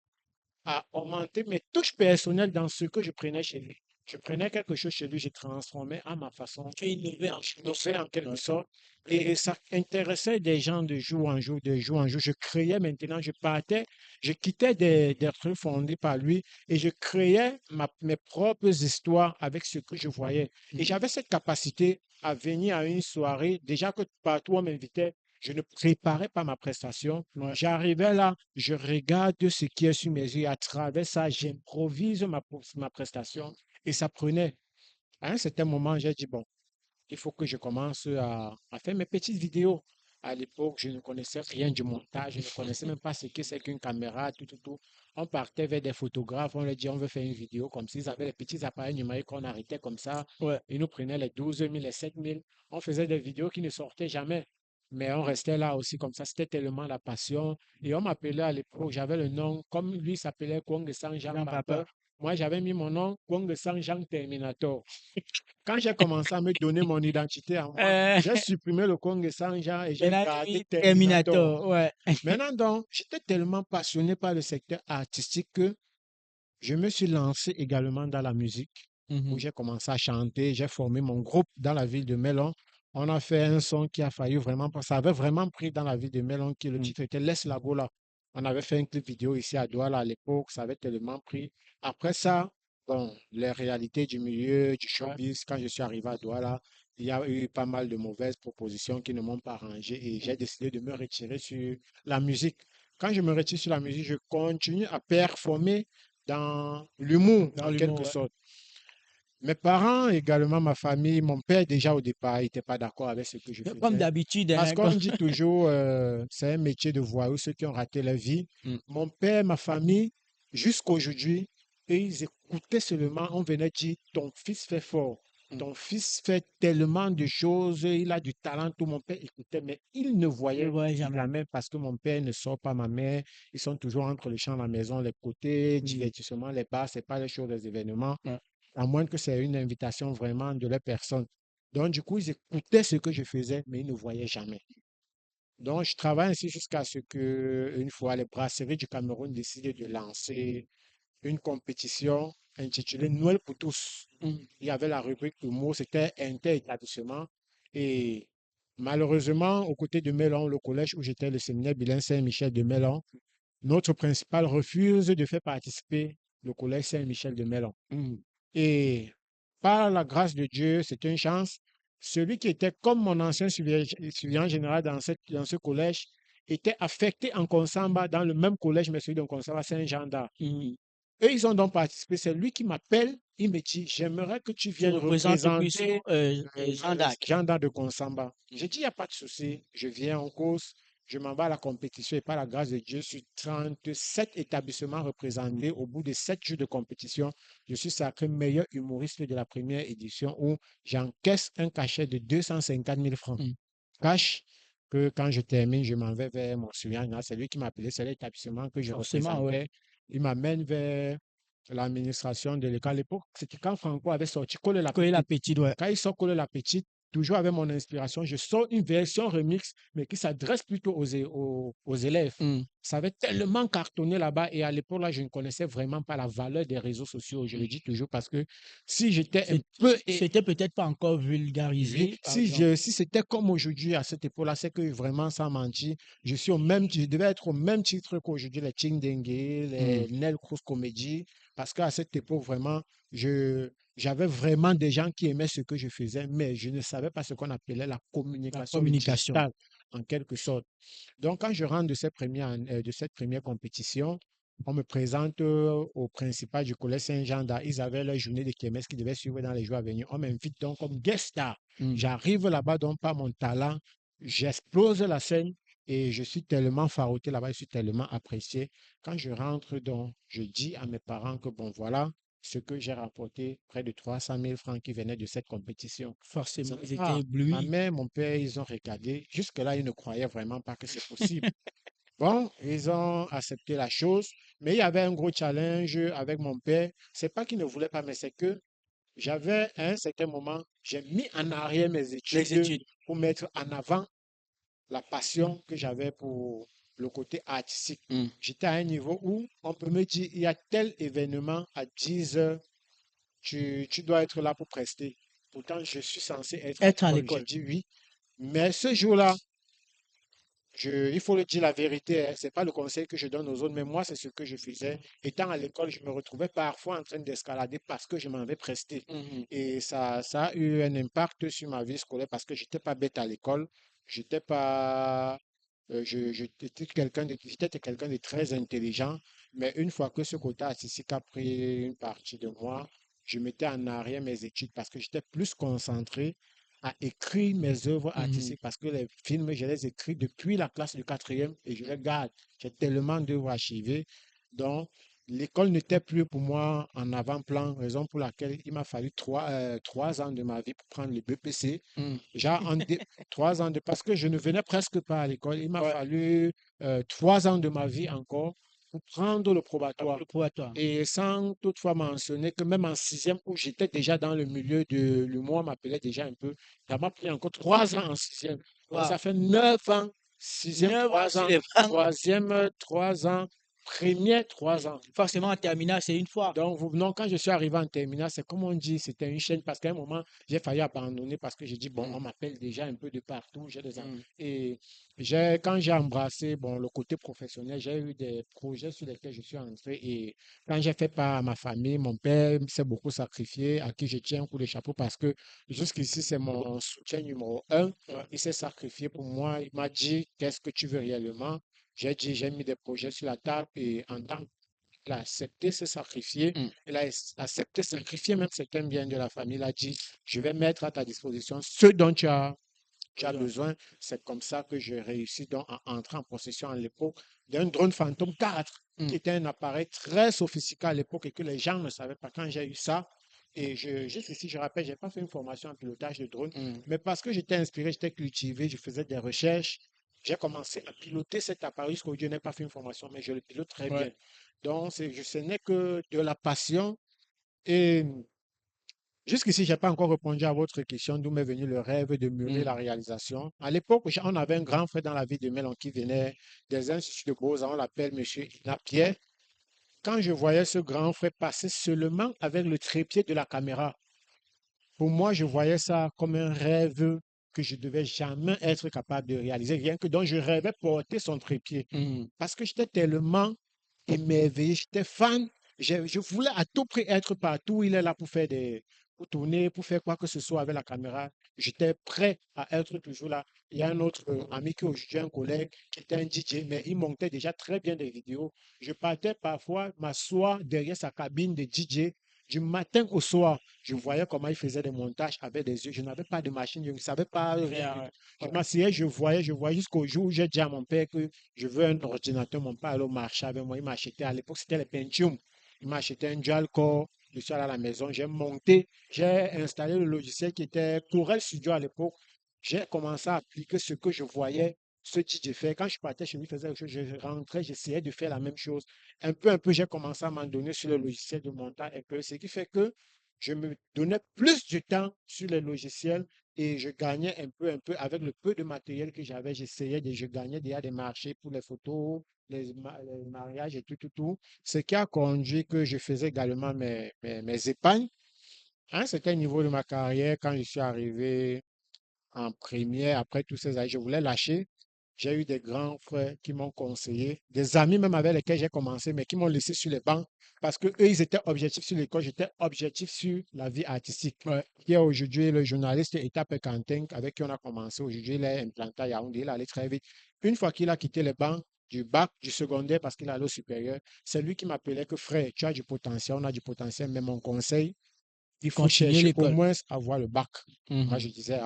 à augmenter mes touches personnelles dans ce que je prenais chez lui. Je prenais quelque chose chez lui, je transformais à ma façon, Tu es innové en innové en quelque sorte. Et ça intéressait des gens de jour en jour, de jour en jour. Je créais maintenant, je partais, je quittais des trucs fondés par lui et je créais mes propres histoires avec ce que je voyais. Et j'avais cette capacité à venir à une soirée, déjà que partout on m'invitait, je ne préparais pas ma prestation. J'arrivais là, je regarde ce qui est sur mes yeux. À travers ça, j'improvise ma prestation et ça prenait. À un certain moment, j'ai dit, bon, il faut que je commence à faire mes petites vidéos. À l'époque, je ne connaissais rien du montage, je ne connaissais même pas ce que c'est qu'une caméra, tout, tout, tout. On partait vers des photographes, on leur dit, on veut faire une vidéo comme s'ils avaient les petits appareils numériques qu'on arrêtait comme ça. Ouais. Ils nous prenaient les 12 000, les 7 000. On faisait des vidéos qui ne sortaient jamais. Mais on restait là aussi comme ça. C'était tellement la passion. Et on m'appelait à l'époque, j'avais le nom, comme lui s'appelait Kwang Sang Jean Jean Papa. Papa. Moi, j'avais mis mon nom Kwang Sang Jean Terminator. Quand j'ai commencé à me donner mon identité à moi, j'ai supprimé le Kwang Sang Jean et j'ai Maintenant, gardé tu es Terminator. Terminator, ouais. Maintenant, donc, j'étais tellement passionné par le secteur artistique que je me suis lancé également dans la musique, où Mhm. j'ai commencé à chanter. J'ai formé mon groupe dans la ville de Melon. On a fait un son qui a failli vraiment, ça avait vraiment pris dans la ville de Melon, qui le Mm. titre était Laisse la Gola. On avait fait un clip vidéo ici à Douala à l'époque, ça avait tellement pris. Après ça, bon, les réalités du milieu, du Ouais. showbiz, quand je suis arrivé à Douala, il y a eu pas mal de mauvaises propositions qui ne m'ont pas arrangé et j'ai décidé de me retirer sur la musique. Quand je me retire sur la musique, je continue à performer dans l'humour, Dans en l'humour, quelque ouais. sorte. Mes parents, également ma famille, mon père déjà au départ, il n'était pas d'accord avec ce que je Comme faisais. d'habitude, Parce hein, qu'on dit toujours, c'est un métier de voyou, ceux qui ont raté leur vie. Mon père, ma famille, jusqu'aujourd'hui, et ils écoutaient seulement, on venait dire, ton fils fait fort. Ton fils fait tellement de choses, il a du talent, tout mon père écoutait, mais il ne je ne voyait voyais jamais. jamais parce que mon père ne sort pas ma mère. Ils sont toujours entre les champs, la maison, les côtés, divertissement, les bars, c'est pas les choses, les événements, Ouais. à moins que c'est une invitation vraiment de leur personne. Donc, du coup, ils écoutaient ce que je faisais, mais ils ne voyaient jamais. Donc, je travaille ainsi jusqu'à ce que, une fois, les brasseries du Cameroun décident de lancer une compétition intitulée Noël pour tous. Il y avait la rubrique humour, c'était inter-établissement. Et malheureusement, aux côtés de Mélon, le collège où j'étais, le séminaire bilingue Saint-Michel de Mélon, notre principal refuse de faire participer le collège Saint-Michel de Mélon. Et par la grâce de Dieu, c'est une chance. Celui qui était comme mon ancien surveillant général dans ce collège était affecté en Consamba dans le même collège, mais celui de Consamba Saint-Jean d'Arc. Eux, ils ont donc participé. C'est lui qui m'appelle. Il me dit, j'aimerais que tu Tu viennes représentes plus représenter Jeanne d'Arc. Jean d'Arc de Consamba. J'ai dit, il n'y a pas de souci. Je viens en cause. Je m'en vais à la compétition et par la grâce de Dieu, sur 37 établissements représentés, au bout de 7 jours de compétition, je suis sacré meilleur humoriste de la première édition où j'encaisse un cachet de 250 000 francs. Cash que quand je termine, je m'en vais vers mon surveillant. C'est lui qui m'a appelé, c'est l'établissement que je Forcément, ouais. représentais. Il m'amène vers l'administration de l'école. À l'époque, c'était quand Franco avait sorti Coller la Coller la Petite. petite, ouais. Quand il sort Coller la Petite, toujours avec mon inspiration, je sors une version remix, mais qui s'adresse plutôt aux élèves. Ça avait tellement cartonné là-bas et à l'époque, là, je ne connaissais vraiment pas la valeur des réseaux sociaux. Je le dis toujours parce que si j'étais un peu... C'était peut-être pas encore vulgarisé, par exemple. Si c'était comme aujourd'hui à cette époque-là, c'est que vraiment, sans mentir, je devais être au même titre qu'aujourd'hui, les Chingdengue, les Nel Cruz Comedy, parce qu'à cette époque, vraiment, j'avais vraiment des gens qui aimaient ce que je faisais, mais je ne savais pas ce qu'on appelait la communication, le communication. digital, en quelque sorte. Donc, quand je rentre de cette première compétition, on me présente au principal du collège Saint-Jean d'Arc. Ils avaient leur journée de kermesse qui devait suivre dans les jours à venir. On m'invite donc comme guest star. J'arrive là-bas donc par mon talent, j'explose la scène et je suis tellement farouté là-bas, je suis tellement apprécié. Quand je rentre donc, je dis à mes parents que bon voilà ce que j'ai rapporté, près de 300 000 francs qui venaient de cette compétition. Forcément, ils étaient Ma éblouis. mère, mon père, ils ont regardé. Jusque-là, ils ne croyaient vraiment pas que c'est possible. Bon, ils ont accepté la chose, mais il y avait un gros challenge avec mon père. C'est pas qu'il ne voulait pas, mais c'est que j'avais, à un certain moment, j'ai mis en arrière mes Les études études. pour mettre en avant la passion que j'avais pour le côté artistique. J'étais à un niveau où on peut me dire, il y a tel événement à 10 heures, tu dois être là pour prester. Pourtant, je suis censé être à Être à l'école. J'ai l'école. dit oui. Mais ce jour-là, il faut le dire la vérité, hein, c'est pas le conseil que je donne aux autres, mais moi, c'est ce que je faisais. Étant à l'école, je me retrouvais parfois en train d'escalader parce que je m'avais presté. Et ça a eu un impact sur ma vie scolaire parce que j'étais pas bête à l'école. J'étais pas, j'étais quelqu'un de très intelligent. Mais une fois que ce côté artistique a pris une partie de moi, je mettais en arrière mes études parce que j'étais plus concentré à écrire mes œuvres artistiques parce que les films, je les écris depuis la classe du quatrième et je les garde. J'ai tellement d'œuvres archivées. Donc, l'école n'était plus pour moi en avant-plan, raison pour laquelle il m'a fallu 3 ans de ma vie pour prendre le BPC. Genre, 3 ans parce que je ne venais presque pas à l'école. Il m'a Ouais. fallu 3 ans de ma vie encore pour prendre le probatoire. Le probatoire. Et sans toutefois mentionner que même en sixième, où j'étais déjà dans le milieu de l'humour, on m'appelait déjà un peu. Ça m'a pris encore 3 ans en sixième. Donc, Wow. ça fait 9 ans. Sixième, 9 ans 3 ans. sur les bancs. Troisième, 3 ans. Première, 3 ans. Forcément, en terminale, c'est une fois. Donc, non, quand je suis arrivé en terminale, c'est comme on dit, c'était une chaîne parce qu'à un moment, j'ai failli abandonner parce que j'ai dit, bon, on m'appelle déjà un peu de partout. Et quand j'ai embrassé bon, le côté professionnel, j'ai eu des projets sur lesquels je suis entré. Et quand j'ai fait part à ma famille, mon père s'est beaucoup sacrifié, à qui je tiens un coup de chapeau parce que jusqu'ici, c'est mon soutien numéro un. Il s'est sacrifié pour moi. Il m'a dit, qu'est-ce que tu veux réellement? J'ai dit, j'ai mis des projets sur la table et en tant Il a accepté se sacrifier. Il a accepté sacrifier même certains biens de la famille. Il a dit, je vais mettre à ta disposition ce dont tu as besoin. C'est comme ça que j'ai réussi donc à entrer en possession à l'époque d'un drone Phantom 4, qui était un appareil très sophistiqué à l'époque et que les gens ne savaient pas. Quand j'ai eu ça, et juste ici, je rappelle, je n'ai pas fait une formation en pilotage de drone, mais parce que j'étais inspiré, j'étais cultivé, je faisais des recherches, j'ai commencé à piloter cet appareil. Jusqu'aujourd'hui, je n'ai pas fait une formation, mais je le pilote très bien. Donc, ce n'est que de la passion. Et jusqu'ici, je n'ai pas encore répondu à votre question, d'où m'est venu le rêve de mûrir la réalisation. À l'époque, on avait un grand frère dans la ville de Melon qui venait des instituts de Beaux-Arts, on l'appelle M. Napierre. Quand je voyais ce grand frère passer seulement avec le trépied de la caméra, pour moi, je voyais ça comme un rêve que je ne devais jamais être capable de réaliser, rien que donc je rêvais porter son trépied. Parce que j'étais tellement émerveillé, j'étais fan, je voulais à tout prix être partout. Il est là pour tourner, pour faire quoi que ce soit avec la caméra. J'étais prêt à être toujours là. Il y a un autre ami qui est aujourd'hui un collègue qui était un DJ, mais il montait déjà très bien des vidéos. Je partais parfois m'asseoir derrière sa cabine de DJ du matin au soir. Je voyais comment il faisait des montages avec des yeux. Je n'avais pas de machine, je ne savais pas rien. Je m'asseyais, je voyais jusqu'au jour où j'ai dit à mon père que je veux un ordinateur. Mon père allait au marché avec moi. Il m'a acheté, à l'époque, c'était les Pentium. Il m'a acheté un dual-core. Je suis allé à la maison, j'ai monté, j'ai installé le logiciel qui était Corel Studio à l'époque. J'ai commencé à appliquer ce que je voyais ce DJ faire. Quand je partais chez lui, faisait quelque chose, je rentrais, j'essayais de faire la même chose. Un peu, j'ai commencé à m'en donner sur le logiciel de montage et que ce qui fait que je me donnais plus de temps sur les logiciels et je gagnais un peu avec le peu de matériel que j'avais. Je gagnais déjà des marchés pour les photos, les mariages et tout. Ce qui a conduit que je faisais également mes épargnes. À un certain niveau de ma carrière, quand je suis arrivé en première, après tous ces années, je voulais lâcher. J'ai eu des grands frères qui m'ont conseillé, des amis même avec lesquels j'ai commencé, mais qui m'ont laissé sur les bancs parce que eux, ils étaient objectifs sur l'école, j'étais objectif sur la vie artistique. Qui est aujourd'hui le journaliste Étape Quentin, avec qui on a commencé. Aujourd'hui, il est implanté à Yaoundé, il allait très vite. Une fois qu'il a quitté les bancs du bac, du secondaire, parce qu'il allait au supérieur, c'est lui qui m'appelait que frère, tu as du potentiel, on a du potentiel, mais mon conseil, il faut Continuer chercher au l'école. moins avoir le bac. Moi, je disais,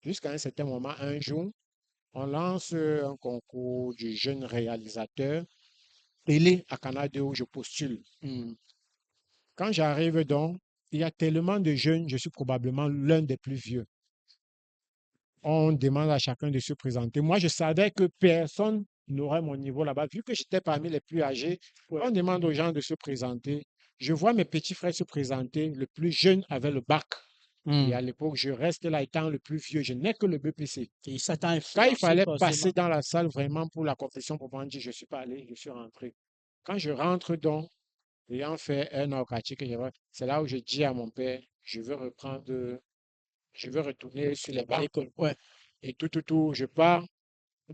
jusqu'à un certain moment, un jour, on lance un concours du jeune réalisateur. Il est à Canada où je postule. Quand j'arrive donc, il y a tellement de jeunes, je suis probablement l'un des plus vieux. On demande à chacun de se présenter. Moi, je savais que personne n'aurait mon niveau là-bas. Vu que j'étais parmi les plus âgés, on demande aux gens de se présenter. Je vois mes petits frères se présenter. Le plus jeune avait le bac. Et à l'époque, je reste là étant le plus vieux. Je n'ai que le BPC. Et ça t'a Quand il influencé fallait forcément. passer dans la salle vraiment pour la compétition, pour dire, je ne suis pas allé, je suis rentré. Quand je rentre donc, ayant fait un orgatique, c'est là où je dis à mon père, je veux retourner sur les bancs. Et tout, je pars.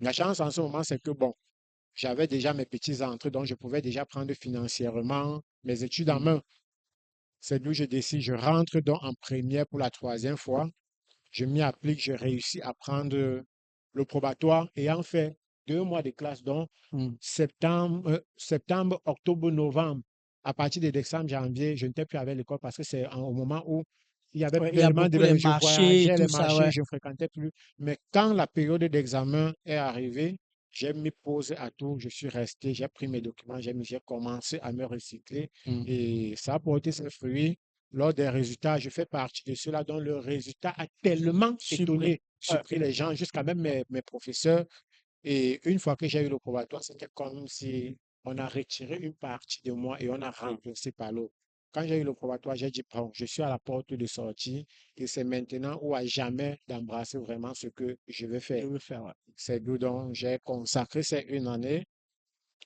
La chance en ce moment, c'est que bon, j'avais déjà mes petits entrées, donc je pouvais déjà prendre financièrement mes études en main. C'est d'où je décide, je rentre donc en première pour la troisième fois. Je m'y applique, je réussis à prendre le probatoire ayant fait 2 mois de classe, donc septembre, octobre, novembre. À partir de décembre, janvier, je n'étais plus avec l'école parce que c'est au moment où il y avait Il y a tellement beaucoup les je marchés et voyageais, les tout ça, marchés, ouais. je ne fréquentais plus. Mais quand la période d'examen est arrivée, j'ai mis pause à tout, je suis resté, j'ai pris mes documents, j'ai commencé à me recycler et ça a porté ses fruits. Lors des résultats, je fais partie de ceux-là dont le résultat a tellement étonné, surpris les gens, jusqu'à même mes professeurs. Et une fois que j'ai eu le probatoire, c'était comme si on a retiré une partie de moi et on a remplacé par l'autre. Quand j'ai eu le probatoire, j'ai dit, bon, je suis à la porte de sortie et c'est maintenant ou à jamais d'embrasser vraiment ce que je veux faire. C'est d'où donc j'ai consacré ces 1 année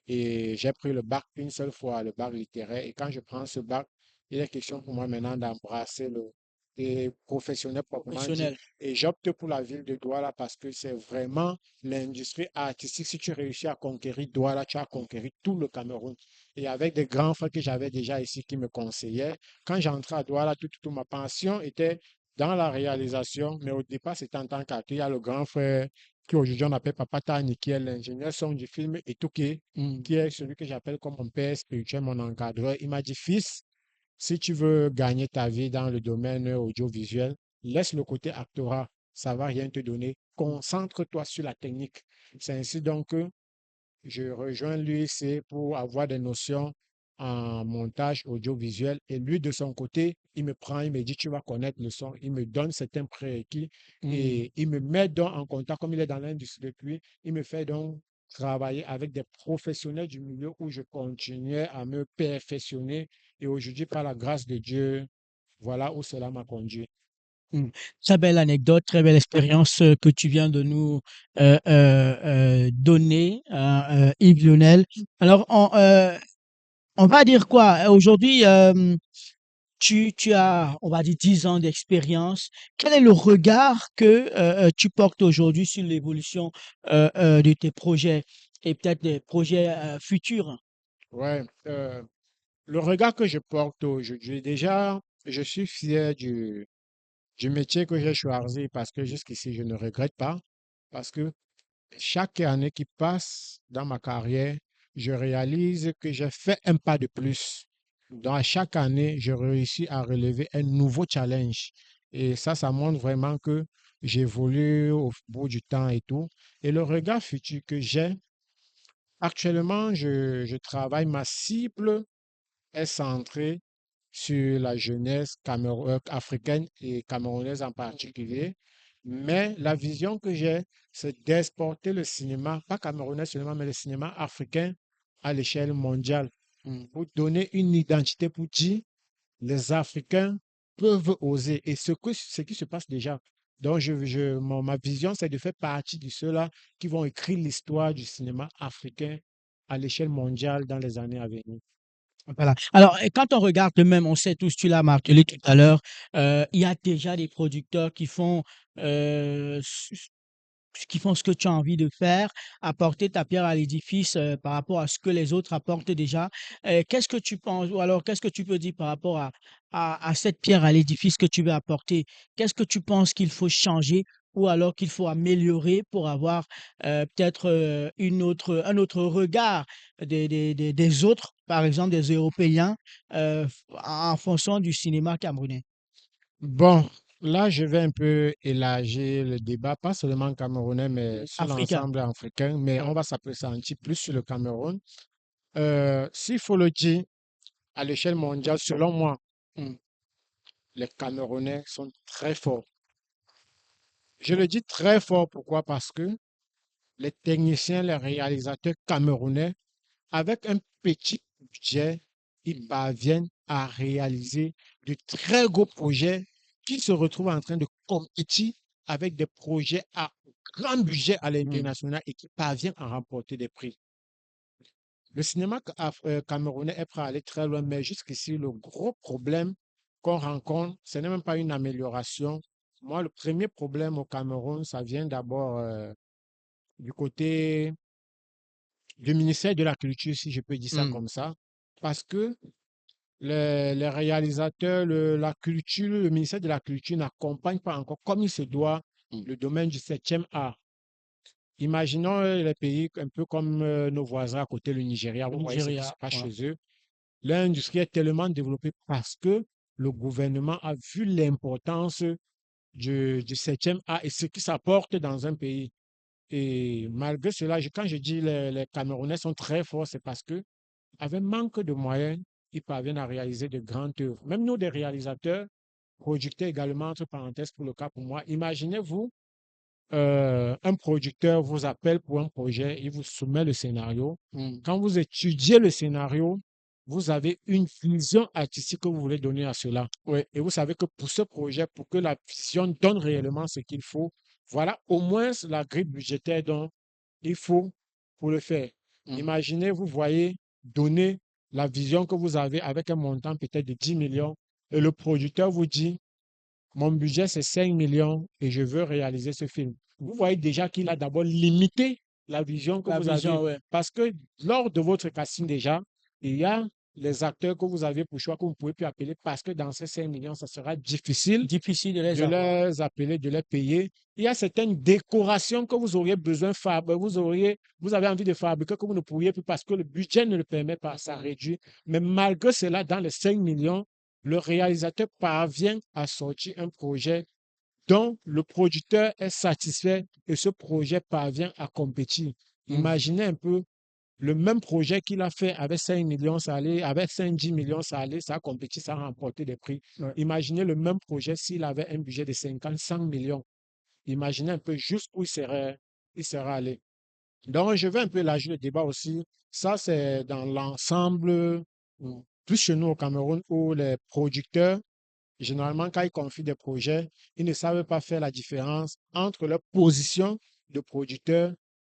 et j'ai pris le bac une seule fois, le bac littéraire. Et quand je prends ce bac, il est question pour moi maintenant d'embrasser le professionnel proprement dit. Professionnel. Et j'opte pour la ville de Douala parce que c'est vraiment l'industrie artistique. Si tu réussis à conquérir Douala, tu as conquéri tout le Cameroun. Et avec des grands frères que j'avais déjà ici qui me conseillaient, quand j'entrais à Douala, toute ma passion était dans la réalisation, mais au départ, c'était en tant qu'acteur. Il y a le grand frère qui aujourd'hui on appelle Papa Tani, qui est l'ingénieur son du film Etouké, qui est celui que j'appelle comme mon père spirituel, mon encadreur. Il m'a dit, fils, si tu veux gagner ta vie dans le domaine audiovisuel, laisse le côté actorat, ça va rien te donner. Concentre-toi sur la technique. C'est ainsi donc que je rejoins l'UIC pour avoir des notions en montage audiovisuel. Et lui, de son côté, il me prend, il me dit, tu vas connaître le son. Il me donne certains prérequis et il me met donc en contact, comme il est dans l'industrie depuis, il me fait donc travailler avec des professionnels du milieu où je continuais à me perfectionner. Et aujourd'hui, par la grâce de Dieu, voilà où cela m'a conduit. Très belle anecdote, très belle expérience que tu viens de nous donner, Yves Lionel. Alors, on va dire quoi? Aujourd'hui, tu as, on va dire, 10 ans d'expérience. Quel est le regard que tu portes aujourd'hui sur l'évolution de tes projets et peut-être des projets futurs? Ouais, le regard que je porte aujourd'hui, déjà, je suis fier du métier que j'ai choisi parce que jusqu'ici, je ne regrette pas. Parce que chaque année qui passe dans ma carrière, je réalise que j'ai fait un pas de plus. Dans chaque année, je réussis à relever un nouveau challenge. Et ça montre vraiment que j'évolue au bout du temps et tout. Et le regard futur que j'ai, actuellement, je travaille, ma cible est centrée sur la jeunesse africaine et camerounaise en particulier. Mais la vision que j'ai, c'est d'exporter le cinéma, pas camerounais seulement, mais le cinéma africain à l'échelle mondiale, pour donner une identité, pour dire les Africains peuvent oser. Et ce qui se passe déjà. Donc, ma vision, c'est de faire partie de ceux-là qui vont écrire l'histoire du cinéma africain à l'échelle mondiale dans les années à venir. Voilà. Alors, et quand on regarde même, on sait tous, tu l'as martelé tout à l'heure, il y a déjà des producteurs euh, qui font ce que tu as envie de faire, apporter ta pierre à l'édifice par rapport à ce que les autres apportent déjà. Qu'est-ce que tu penses, ou alors qu'est-ce que tu peux dire par rapport à cette pierre à l'édifice que tu veux apporter? Qu'est-ce que tu penses qu'il faut changer ou alors qu'il faut améliorer pour avoir peut-être un autre regard des autres, par exemple des Européens, en fonction du cinéma camerounais, Bon, là, je vais un peu élargir le débat, pas seulement camerounais, mais sur africain? l'ensemble africain, mais Ouais. on va s'appesantir plus sur le Cameroun. S'il faut le dire, à l'échelle mondiale, selon moi, Mm. les Camerounais sont très forts. Je le dis très fort, pourquoi? Parce que les techniciens, les réalisateurs camerounais, avec un petit budget, ils parviennent à réaliser de très gros projets qui se retrouvent en train de compétir avec des projets à grand budget à Mm. l'international et qui parviennent à remporter des prix. Le cinéma camerounais est prêt à aller très loin, mais jusqu'ici, le gros problème qu'on rencontre, ce n'est même pas une amélioration. Moi, le premier problème au Cameroun, ça vient d'abord du côté du ministère de la Culture, si je peux dire ça Mm. comme ça, parce que les réalisateurs, la culture, le ministère de la Culture n'accompagne pas encore comme il se doit le domaine du 7e art. Imaginons les pays un peu comme nos voisins à côté, le Nigeria, Le vous voyez ce qui se Nigeria, passe ouais. chez eux. L'industrie est tellement développée parce que le gouvernement a vu l'importance du 7e art et ce qui s'apporte dans un pays. Et malgré cela, quand je dis les Camerounais sont très forts, c'est parce que avec manque de moyens, ils parviennent à réaliser de grandes œuvres. Même nous, des réalisateurs, producteurs également, entre parenthèses pour le cas pour moi, imaginez-vous, un producteur vous appelle pour un projet, il vous soumet le scénario. Mm. Quand vous étudiez le scénario, vous avez une vision artistique que vous voulez donner à cela. Ouais. Et vous savez que pour ce projet, pour que la vision donne réellement ce qu'il faut, voilà au moins la grille budgétaire dont il faut pour le faire. Mm. Imaginez, vous voyez donner la vision que vous avez avec un montant peut-être de 10 millions et le producteur vous dit, mon budget c'est 5 millions et je veux réaliser ce film. Vous voyez déjà qu'il a d'abord limité la vision que La vous avez vision, ouais. parce que lors de votre casting déjà, il y a les acteurs que vous avez pour choix, que vous ne pouvez plus appeler parce que dans ces 5 millions, ça sera difficile Difficile de les de avoir. les appeler, de les payer. Il y a certaines décorations que vous auriez besoin de fabriquer, vous avez envie de fabriquer que vous ne pourriez plus parce que le budget ne le permet pas, ça réduit. Mais malgré cela, dans les 5 millions, le réalisateur parvient à sortir un projet dont le producteur est satisfait et ce projet parvient à compétir. Imaginez un peu le même projet qu'il a fait avec 5 millions, ça allait, avec 5-10 millions, ça allait, ça a compétit, ça a remporté des prix. Ouais. Imaginez le même projet s'il avait un budget de 50, 100 millions. Imaginez un peu jusqu'où il serait allé. Donc, je vais un peu élargir le débat aussi. Ça, c'est dans l'ensemble, plus chez nous au Cameroun, où les producteurs, généralement, quand ils confient des projets, ils ne savent pas faire la différence entre leur position de producteur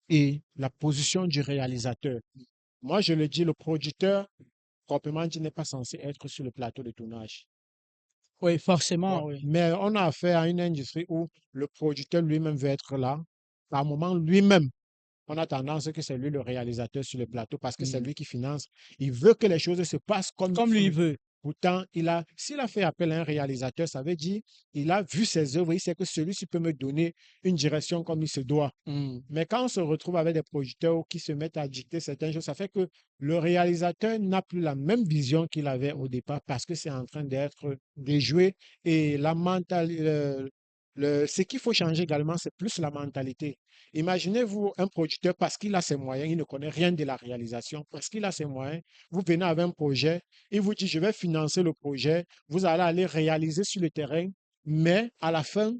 et la position du réalisateur. Moi, je le dis, le producteur, proprement dit, n'est pas censé être sur le plateau de tournage. Oui, Ouais. forcément, oui. Mais on a affaire à une industrie où le producteur lui-même veut être là. Par moment, lui-même, on a tendance que c'est lui le réalisateur sur le plateau parce que c'est lui qui finance. Il veut que les choses se passent comme il Comme lui veut. veut. Pourtant, s'il a fait appel à un réalisateur, ça veut dire il a vu ses œuvres, il sait que celui-ci peut me donner une direction comme il se doit. Mais quand on se retrouve avec des producteurs qui se mettent à dicter certaines choses, ça fait que le réalisateur n'a plus la même vision qu'il avait au départ parce que c'est en train d'être déjoué. Et la mentalité, ce qu'il faut changer également, c'est plus la mentalité. Imaginez-vous un producteur, parce qu'il a ses moyens, il ne connaît rien de la réalisation, parce qu'il a ses moyens, vous venez avec un projet, il vous dit, je vais financer le projet, vous allez aller réaliser sur le terrain, mais à la fin,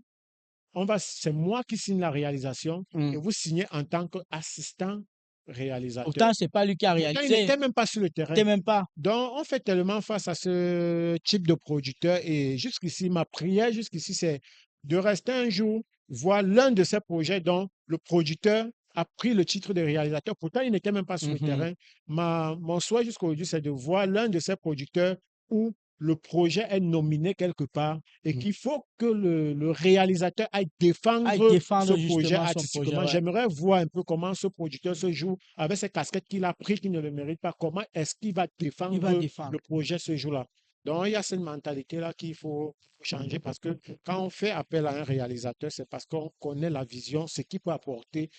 c'est moi qui signe la réalisation et vous signez en tant qu'assistant réalisateur. Pourtant, c'est pas lui qui a Pourtant, il réalisé. n'était même pas sur le terrain. C'était même pas. Donc, on fait tellement face à ce type de producteur et jusqu'ici, ma prière jusqu'ici, c'est de rester un jour, voir l'un de ces projets dont le producteur a pris le titre de réalisateur. Pourtant, il n'était même pas sur le terrain. Mon souhait jusqu'aujourd'hui, c'est de voir l'un de ces producteurs où le projet est nominé quelque part et qu'il faut que le réalisateur aille À défendre ce défendre projet justement son projet, artistiquement. ouais. J'aimerais voir un peu comment ce producteur se joue avec ces casquettes qu'il a pris, qu'il ne le mérite pas. Comment est-ce qu'il va Il va défendre défendre. le projet ce jour-là? Donc, il y a cette mentalité-là qu'il faut changer parce que quand on fait appel à un réalisateur, c'est parce qu'on connaît la vision, ce qu'il peut apporter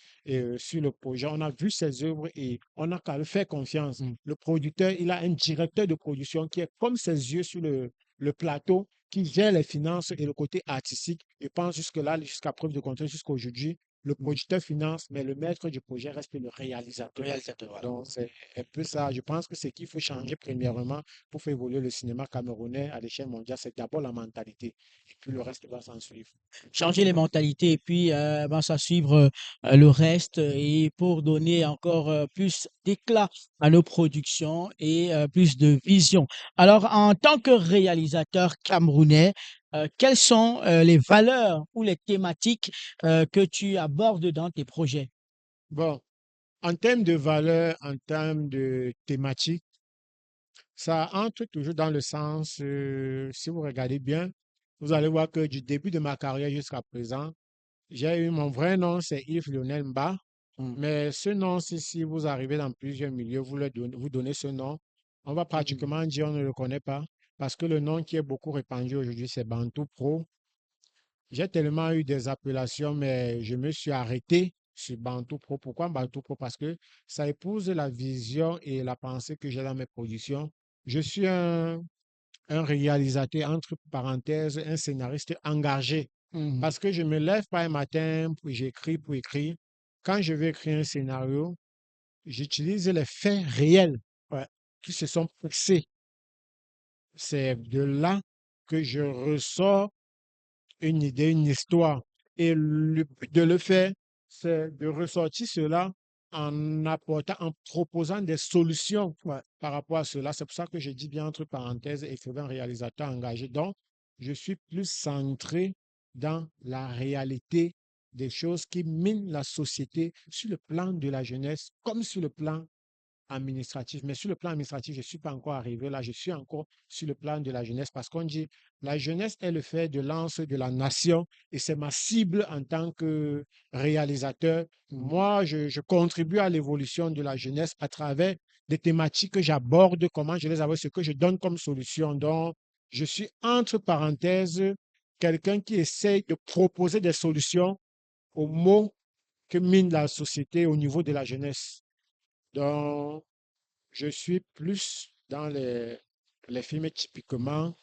sur le projet. On a vu ses œuvres et on n'a qu'à lui faire confiance. Le producteur, il a un directeur de production qui est comme ses yeux sur le plateau, qui gère les finances et le côté artistique. Je pense jusque-là, jusqu'à preuve de contraire, jusqu'à aujourd'hui, le producteur finance, mais le maître du projet reste le réalisateur. Voilà. Donc, c'est un peu ça. Je pense que ce qu'il faut changer premièrement pour faire évoluer le cinéma camerounais à l'échelle mondiale, c'est d'abord la mentalité. Et puis le reste va s'en suivre. Changer les mentalités et puis ben, ça suivre le reste et pour donner encore plus d'éclat à nos productions et plus de vision. Alors, en tant que réalisateur camerounais, quelles sont les valeurs ou les thématiques que tu abordes dans tes projets? Bon, en termes de valeur, en termes de thématique, ça entre toujours dans le sens, si vous regardez bien, vous allez voir que du début de ma carrière jusqu'à présent, j'ai eu mon vrai nom, c'est Yves Lionel Mba. Mais ce nom, si vous arrivez dans plusieurs milieux, vous donnez ce nom, on va pratiquement dire on ne le connaît pas parce que le nom qui est beaucoup répandu aujourd'hui, c'est Bantou Pro. J'ai tellement eu des appellations, mais je me suis arrêté sur Bantou Pro. Pourquoi Bantou Pro? Parce que ça épouse la vision et la pensée que j'ai dans mes productions. Je suis un réalisateur, entre parenthèses, un scénariste engagé. Parce que je ne me lève pas un matin, puis j'écris pour écrire. Quand je vais écrire un scénario, j'utilise les faits réels qui se sont passés. C'est de là que je ressors une idée, une histoire. Et le but de le faire, c'est de ressortir cela en apportant, en proposant des solutions par rapport à cela. C'est pour ça que je dis bien entre parenthèses, écrivain, réalisateur engagé. Donc, je suis plus centré dans la réalité des choses qui minent la société sur le plan de la jeunesse comme sur le plan administratif. Mais sur le plan administratif, je ne suis pas encore arrivé là. Je suis encore sur le plan de la jeunesse parce qu'on dit la jeunesse est le fer de lance de la nation et c'est ma cible en tant que réalisateur. Moi, je contribue à l'évolution de la jeunesse à travers des thématiques que j'aborde, comment je les aborde, ce que je donne comme solution. Donc, je suis entre parenthèses quelqu'un qui essaye de proposer des solutions aux maux que mine la société au niveau de la jeunesse. Donc, je suis plus dans les films typiquement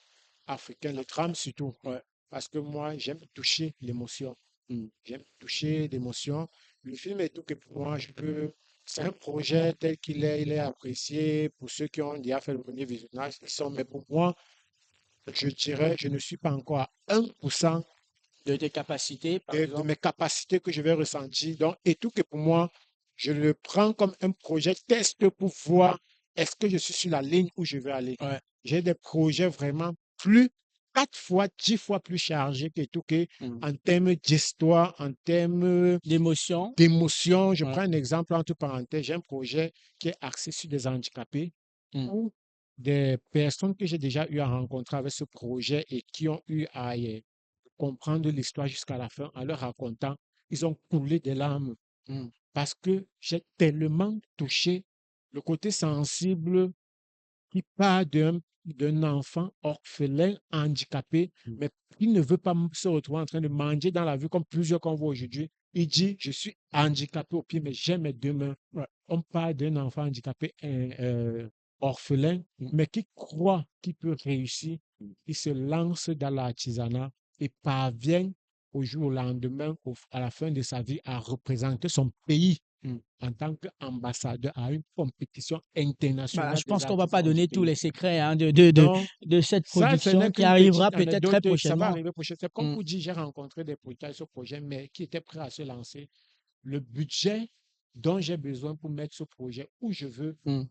africains, le drame surtout, parce que moi, j'aime toucher l'émotion. J'aime toucher l'émotion. Le film est tout que pour moi, c'est un projet tel qu'il est, il est apprécié pour ceux qui ont déjà fait le premier visionnage. Mais pour moi, je dirais, je ne suis pas encore à 1% De tes capacités, par de exemple. mes capacités que je vais ressentir. Donc, et tout que pour moi, je le prends comme un projet test pour voir est-ce que je suis sur la ligne où je veux aller. Ouais. J'ai des projets vraiment 4 fois, 10 fois plus chargés que tout que en termes d'histoire, en termes D'émotion. d'émotion. Je Ouais. prends un exemple entre parenthèses. J'ai un projet qui est axé sur des handicapés ou des personnes que j'ai déjà eu à rencontrer avec ce projet et qui ont eu à comprendre l'histoire jusqu'à la fin en leur racontant. Ils ont coulé des larmes parce que j'ai tellement touché le côté sensible qui part d'un enfant orphelin, handicapé, mais qui ne veut pas se retrouver en train de manger dans la rue comme plusieurs qu'on voit aujourd'hui. Il dit, je suis handicapé au pied, mais j'ai mes 2 mains. On parle d'un enfant handicapé orphelin, mais qui croit qu'il peut réussir. Il se lance dans l'artisanat et parvient au jour au lendemain, à la fin de sa vie, à représenter son pays en tant qu'ambassadeur à une compétition internationale. Voilà, je pense des qu'on ne va pas artisans du donner tous pays. les secrets hein, Donc, de cette ça, ce production n'est qui qu'une arrivera petite peut-être très anecdote, ça va prochainement. arriver prochainement. C'est comme Mm. vous dites, j'ai rencontré des producteurs sur ce projet, mais qui étaient prêts à se lancer. Le budget dont j'ai besoin pour mettre ce projet où je veux, Mm.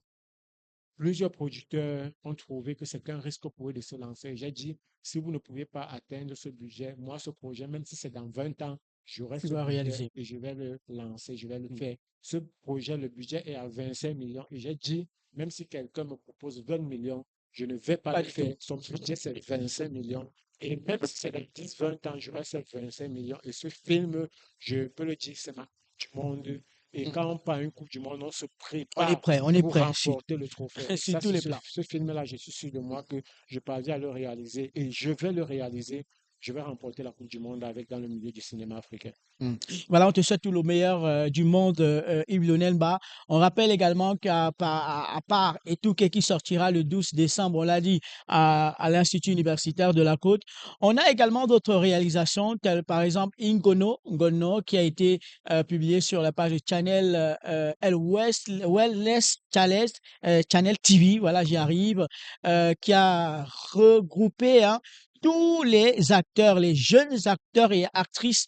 plusieurs producteurs ont trouvé que c'était un risque pour eux de se lancer. J'ai dit, si vous ne pouvez pas atteindre ce budget, moi, ce projet, même si c'est dans 20 ans, j'aurai Tu ce dois budget réaliser. et je vais le lancer, je vais le faire. Ce projet, le budget est à 25 millions. Et j'ai dit, même si quelqu'un me propose 20 millions, je ne vais pas Pas le du faire. Son budget, c'est 25 millions. Et même si c'est dans 10, 20 ans, j'aurai ces 25 millions. Et ce film, je peux le dire, c'est ma Coupe du Monde. Et quand on part une Coupe du Monde, on se prépare On est pour prêt remporter le trophée. Et sur ça, tous c'est les plans. ce film-là, je suis sûr de moi que je parviens à le réaliser. Et je vais le réaliser. Je vais remporter la Coupe du Monde avec dans le milieu du cinéma africain. Voilà, on te souhaite tout le meilleur du monde, Yves-Lionel Mba. On rappelle également à part Etouké qui sortira le 12 décembre, on l'a dit, à l'Institut universitaire de la Côte. On a également d'autres réalisations, telles par exemple Ngono qui a été publié sur la page de Channel Wellness Channel TV, voilà, j'y arrive, qui a regroupé tous les acteurs, les jeunes acteurs et actrices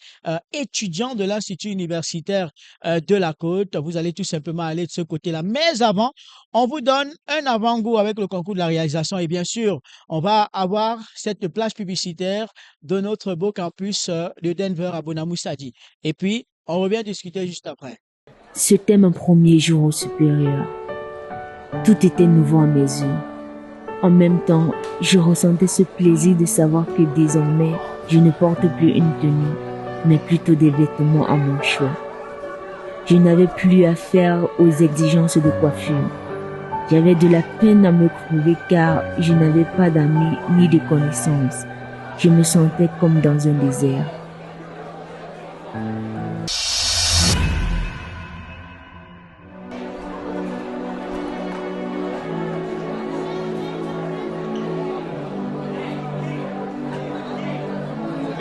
étudiants de l'Institut universitaire de la Côte. Vous allez tout simplement aller de ce côté-là. Mais avant, on vous donne un avant-goût avec le concours de la réalisation. Et bien sûr, on va avoir cette plage publicitaire de notre beau campus de Denver à Bonamoussadi. Et puis, on revient discuter juste après. C'était mon premier jour au supérieur. Tout était nouveau à mes yeux. En même temps, je ressentais ce plaisir de savoir que désormais, je ne porte plus une tenue, mais plutôt des vêtements à mon choix. Je n'avais plus affaire aux exigences de coiffure. J'avais de la peine à me trouver car je n'avais pas d'amis ni de connaissances. Je me sentais comme dans un désert.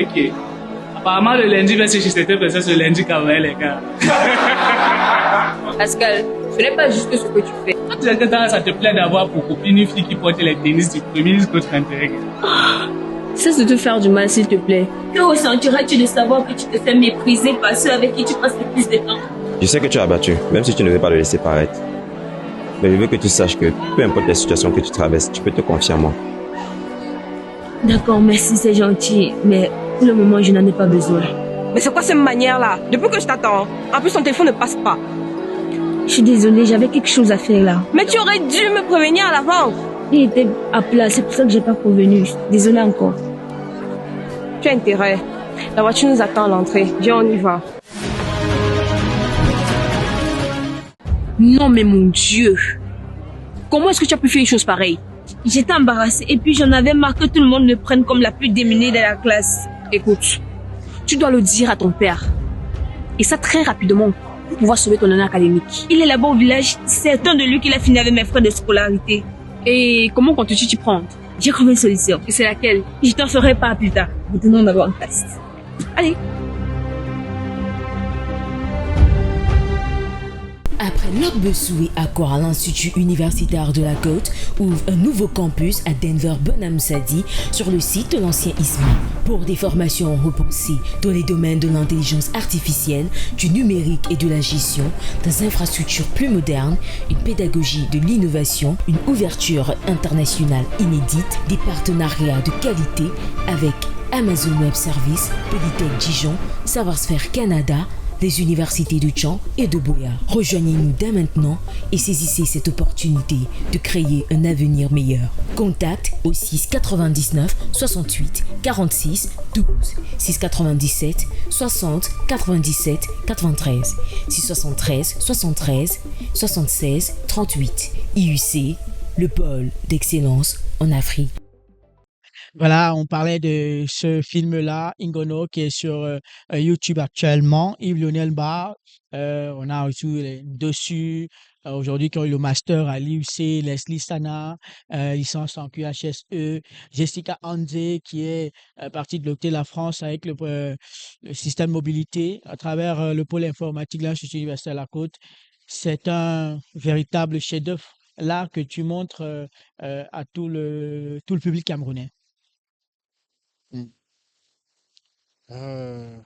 Ok. Apparemment, le lundi, si j'étais passé ce lundi quand même, les gars. Pascal, ce n'est pas juste ce que tu fais. Quand tu étais dans ça te plaît d'avoir pour copine une fille qui porte les tennis du premier jusqu'au 31. Cesse de te faire du mal, s'il te plaît. Que ressentirais-tu de savoir que tu te fais mépriser par ceux avec qui tu passes le plus de temps? Je sais que tu as battu, même si tu ne veux pas le laisser paraître. Mais je veux que tu saches que, peu importe la situation que tu traverses, tu peux te confier en moi. D'accord, merci, c'est gentil, mais pour le moment, je n'en ai pas besoin. Mais c'est quoi cette manière-là? Depuis que je t'attends, en plus ton téléphone ne passe pas. Je suis désolée, j'avais quelque chose à faire là. Mais tu aurais dû me prévenir à l'avance. Il était à plat, c'est pour ça que j'ai pas prévenu. Désolée encore. Tu as intérêt. La voiture nous attend à l'entrée. Viens, on y va. Non mais mon Dieu. Comment est-ce que tu as pu faire une chose pareille? J'étais embarrassée et puis j'en avais marre que tout le monde me prenne comme la plus démunie de la classe. Écoute, tu dois le dire à ton père. Et ça très rapidement pour pouvoir sauver ton honneur académique. Il est là-bas au village, certain de lui qu'il a fini avec mes frais de scolarité. Et comment comptes-tu t'y prendre? J'ai trouvé une solution. Et c'est laquelle? Je t'en ferai pas plus tard. Retournons d'abord en classe. Allez. Après Lokbesue Accor, l'Institut universitaire de la Côte ouvre un nouveau campus à Denver Bonham Sadi sur le site de l'ancien ISMA pour des formations repensées dans les domaines de l'intelligence artificielle, du numérique et de la gestion, des infrastructures plus modernes, une pédagogie de l'innovation, une ouverture internationale inédite, des partenariats de qualité avec Amazon Web Services, Polytech Dijon, Savoir-Faire Canada, les universités de Caen et de Boya. Rejoignez-nous dès maintenant et saisissez cette opportunité de créer un avenir meilleur. Contact au 6 99 68 46 12 6 97 60 97 93 6 73 73 76 38. IUC, le pôle d'excellence en Afrique. Voilà, on parlait de ce film-là, Ingono, qui est sur YouTube actuellement. Yves Lionel Barr, on a aussi dessus aujourd'hui qui ont eu le master à l'IUC, Leslie Sana, licence en QHSE, Jessica Anze, qui est partie de l'OCTE La France avec le système mobilité à travers le pôle informatique de l'Institut universitaire de la Côte. C'est un véritable chef-d'œuvre là que tu montres à tout le public camerounais. Euh,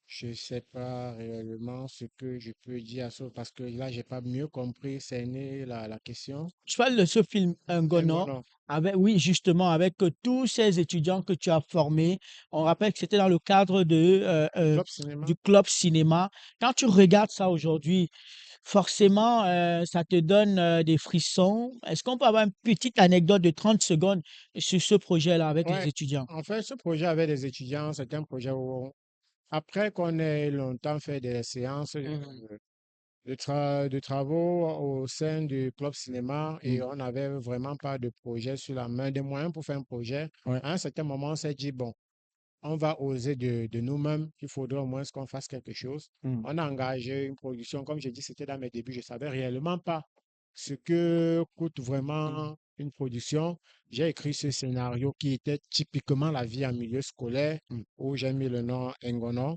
je sais pas réellement ce que je peux dire à ça parce que là, j'ai pas mieux compris cerner la question. Je parle de ce film Ngono, Ngono. avec, oui, justement, avec tous ces étudiants que tu as formés. On rappelle que c'était dans le cadre Club Cinéma. du club cinéma. Quand tu regardes ça aujourd'hui, forcément, ça te donne des frissons. Est-ce qu'on peut avoir une petite anecdote de 30 secondes sur ce projet-là avec les Ouais, étudiants? en fait, ce projet avec des étudiants, c'est un projet où, après qu'on ait longtemps fait des séances de travaux au sein du club cinéma et on n'avait vraiment pas de projet sur la main, des moyens pour faire un projet, Ouais. à un certain moment, on s'est dit, bon, on va oser de nous-mêmes, il faudrait au moins qu'on fasse quelque chose. On a engagé une production, comme j'ai dit, c'était dans mes débuts, je ne savais réellement pas ce que coûte vraiment une production. J'ai écrit ce scénario qui était typiquement la vie en milieu scolaire, où j'ai mis le nom Ngono.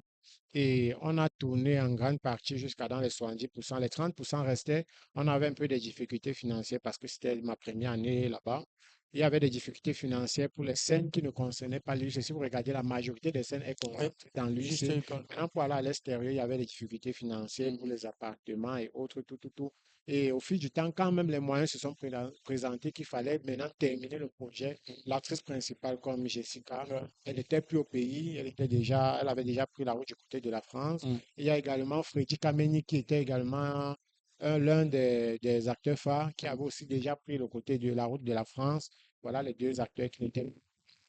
Et on a tourné en grande partie jusqu'à dans les 70%. Les 30% restaient. On avait un peu de difficultés financières parce que c'était ma première année là-bas. Il y avait des difficultés financières pour les scènes qui ne concernaient pas l'UIC. Si vous regardez, la majorité des scènes est concentrée dans l'UIC. Maintenant, pour aller à l'extérieur, il y avait des difficultés financières pour les appartements et autres, tout. Et au fil du temps, quand même les moyens se sont présentés qu'il fallait maintenant terminer le projet, l'actrice principale comme Jessica, elle n'était plus au pays, elle avait déjà pris la route du côté de la France. Il y a également Freddy Kameni qui était également l'un des acteurs phares qui avait aussi déjà pris le côté de la route de la France. Voilà les deux acteurs qui étaient.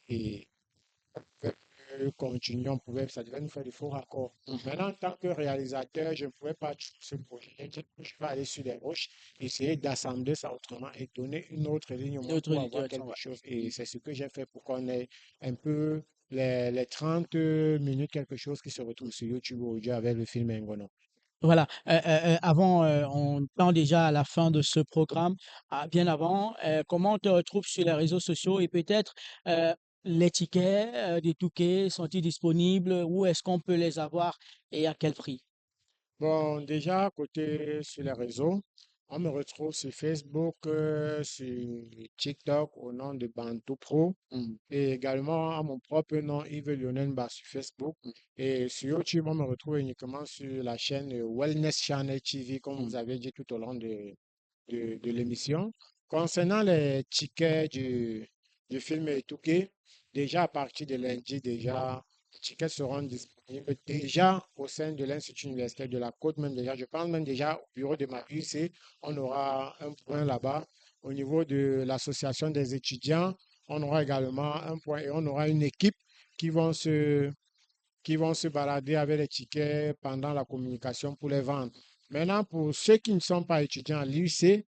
Et continuer, ça devait nous faire des faux raccords. Maintenant, en tant que réalisateur, je ne pouvais pas tuer ce projet. J'ai dit que je vais aller sur les roches, essayer d'assembler ça autrement et donner une autre ligne au monde pour avoir quelque chose. Et c'est ce que j'ai fait pour qu'on ait un peu les 30 minutes, quelque chose qui se retrouve sur YouTube aujourd'hui avec le film Ngono. Voilà, avant, on tend déjà à la fin de ce programme. Bien avant, comment on te retrouve sur les réseaux sociaux et peut-être les tickets des Touquets sont-ils disponibles? Où est-ce qu'on peut les avoir et à quel prix? Bon, déjà, côté sur les réseaux, on me retrouve sur Facebook, sur TikTok au nom de Bantu Pro et également à mon propre nom, Yves Lionel Mba sur Facebook. Et sur YouTube, on me retrouve uniquement sur la chaîne Wellness Channel TV, comme vous avez dit tout au long de l'émission. Concernant les tickets du film Touquet, déjà à partir de lundi, déjà, Les tickets seront disponibles déjà au sein de l'Institut universitaire de la Côte, même déjà. Je pense même déjà au bureau de ma UC, on aura un point là-bas. Au niveau de l'association des étudiants, on aura également un point et on aura une équipe qui vont se balader avec les tickets pendant la communication pour les vendre. Maintenant, pour ceux qui ne sont pas étudiants à l'UC,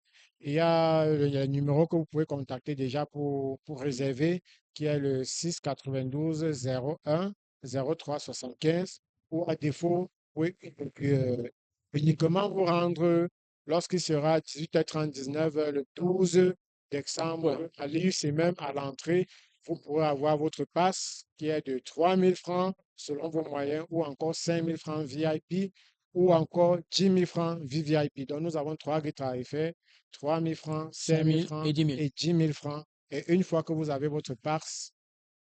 il y a le numéro que vous pouvez contacter déjà pour réserver, qui est le 692 01 03 75, ou à défaut, oui, uniquement vous rendre lorsqu'il sera 18h30, 19h, le 12 décembre, à l'UC même à l'entrée, vous pourrez avoir votre passe qui est de 3 000 francs selon vos moyens, ou encore 5 000 francs VIP, ou encore 10 000 francs VVIP. Donc, nous avons trois grilles tarifaires, 3 000 francs, 5 000 5000 francs et 10 000. et 10 000 francs. Et une fois que vous avez votre passe,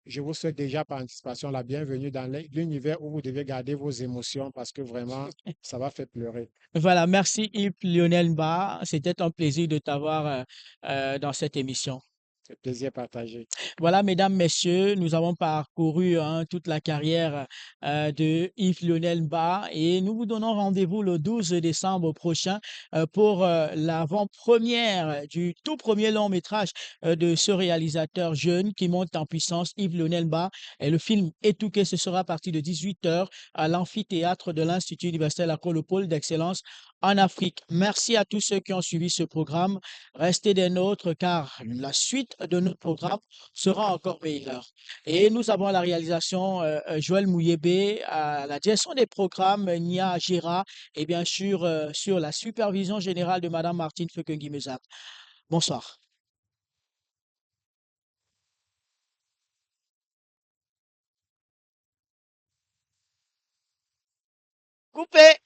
je vous souhaite déjà par anticipation la bienvenue dans l'univers où vous devez garder vos émotions parce que vraiment, ça va faire pleurer. Voilà, merci Yves Lionel Mba. C'était un plaisir de t'avoir dans cette émission. C'est plaisir partagé. Voilà, mesdames, messieurs, nous avons parcouru toute la carrière de Yves Lionel Mba et nous vous donnons rendez-vous le 12 décembre prochain pour l'avant-première du tout premier long métrage de ce réalisateur jeune qui monte en puissance, Yves Lionel Mba. Et le film Étouqué, ce sera à partir de 18h à l'amphithéâtre de l'Institut universitaire Laco, le pôle d'excellence en Afrique. Merci à tous ceux qui ont suivi ce programme. Restez des nôtres car la suite de notre programme sera encore meilleure. Et nous avons à la réalisation Joël Mouyébé, à la direction des programmes Nia Gera et bien sûr sur la supervision générale de Madame Martine Fekengui-Mezap. Bonsoir. Coupé.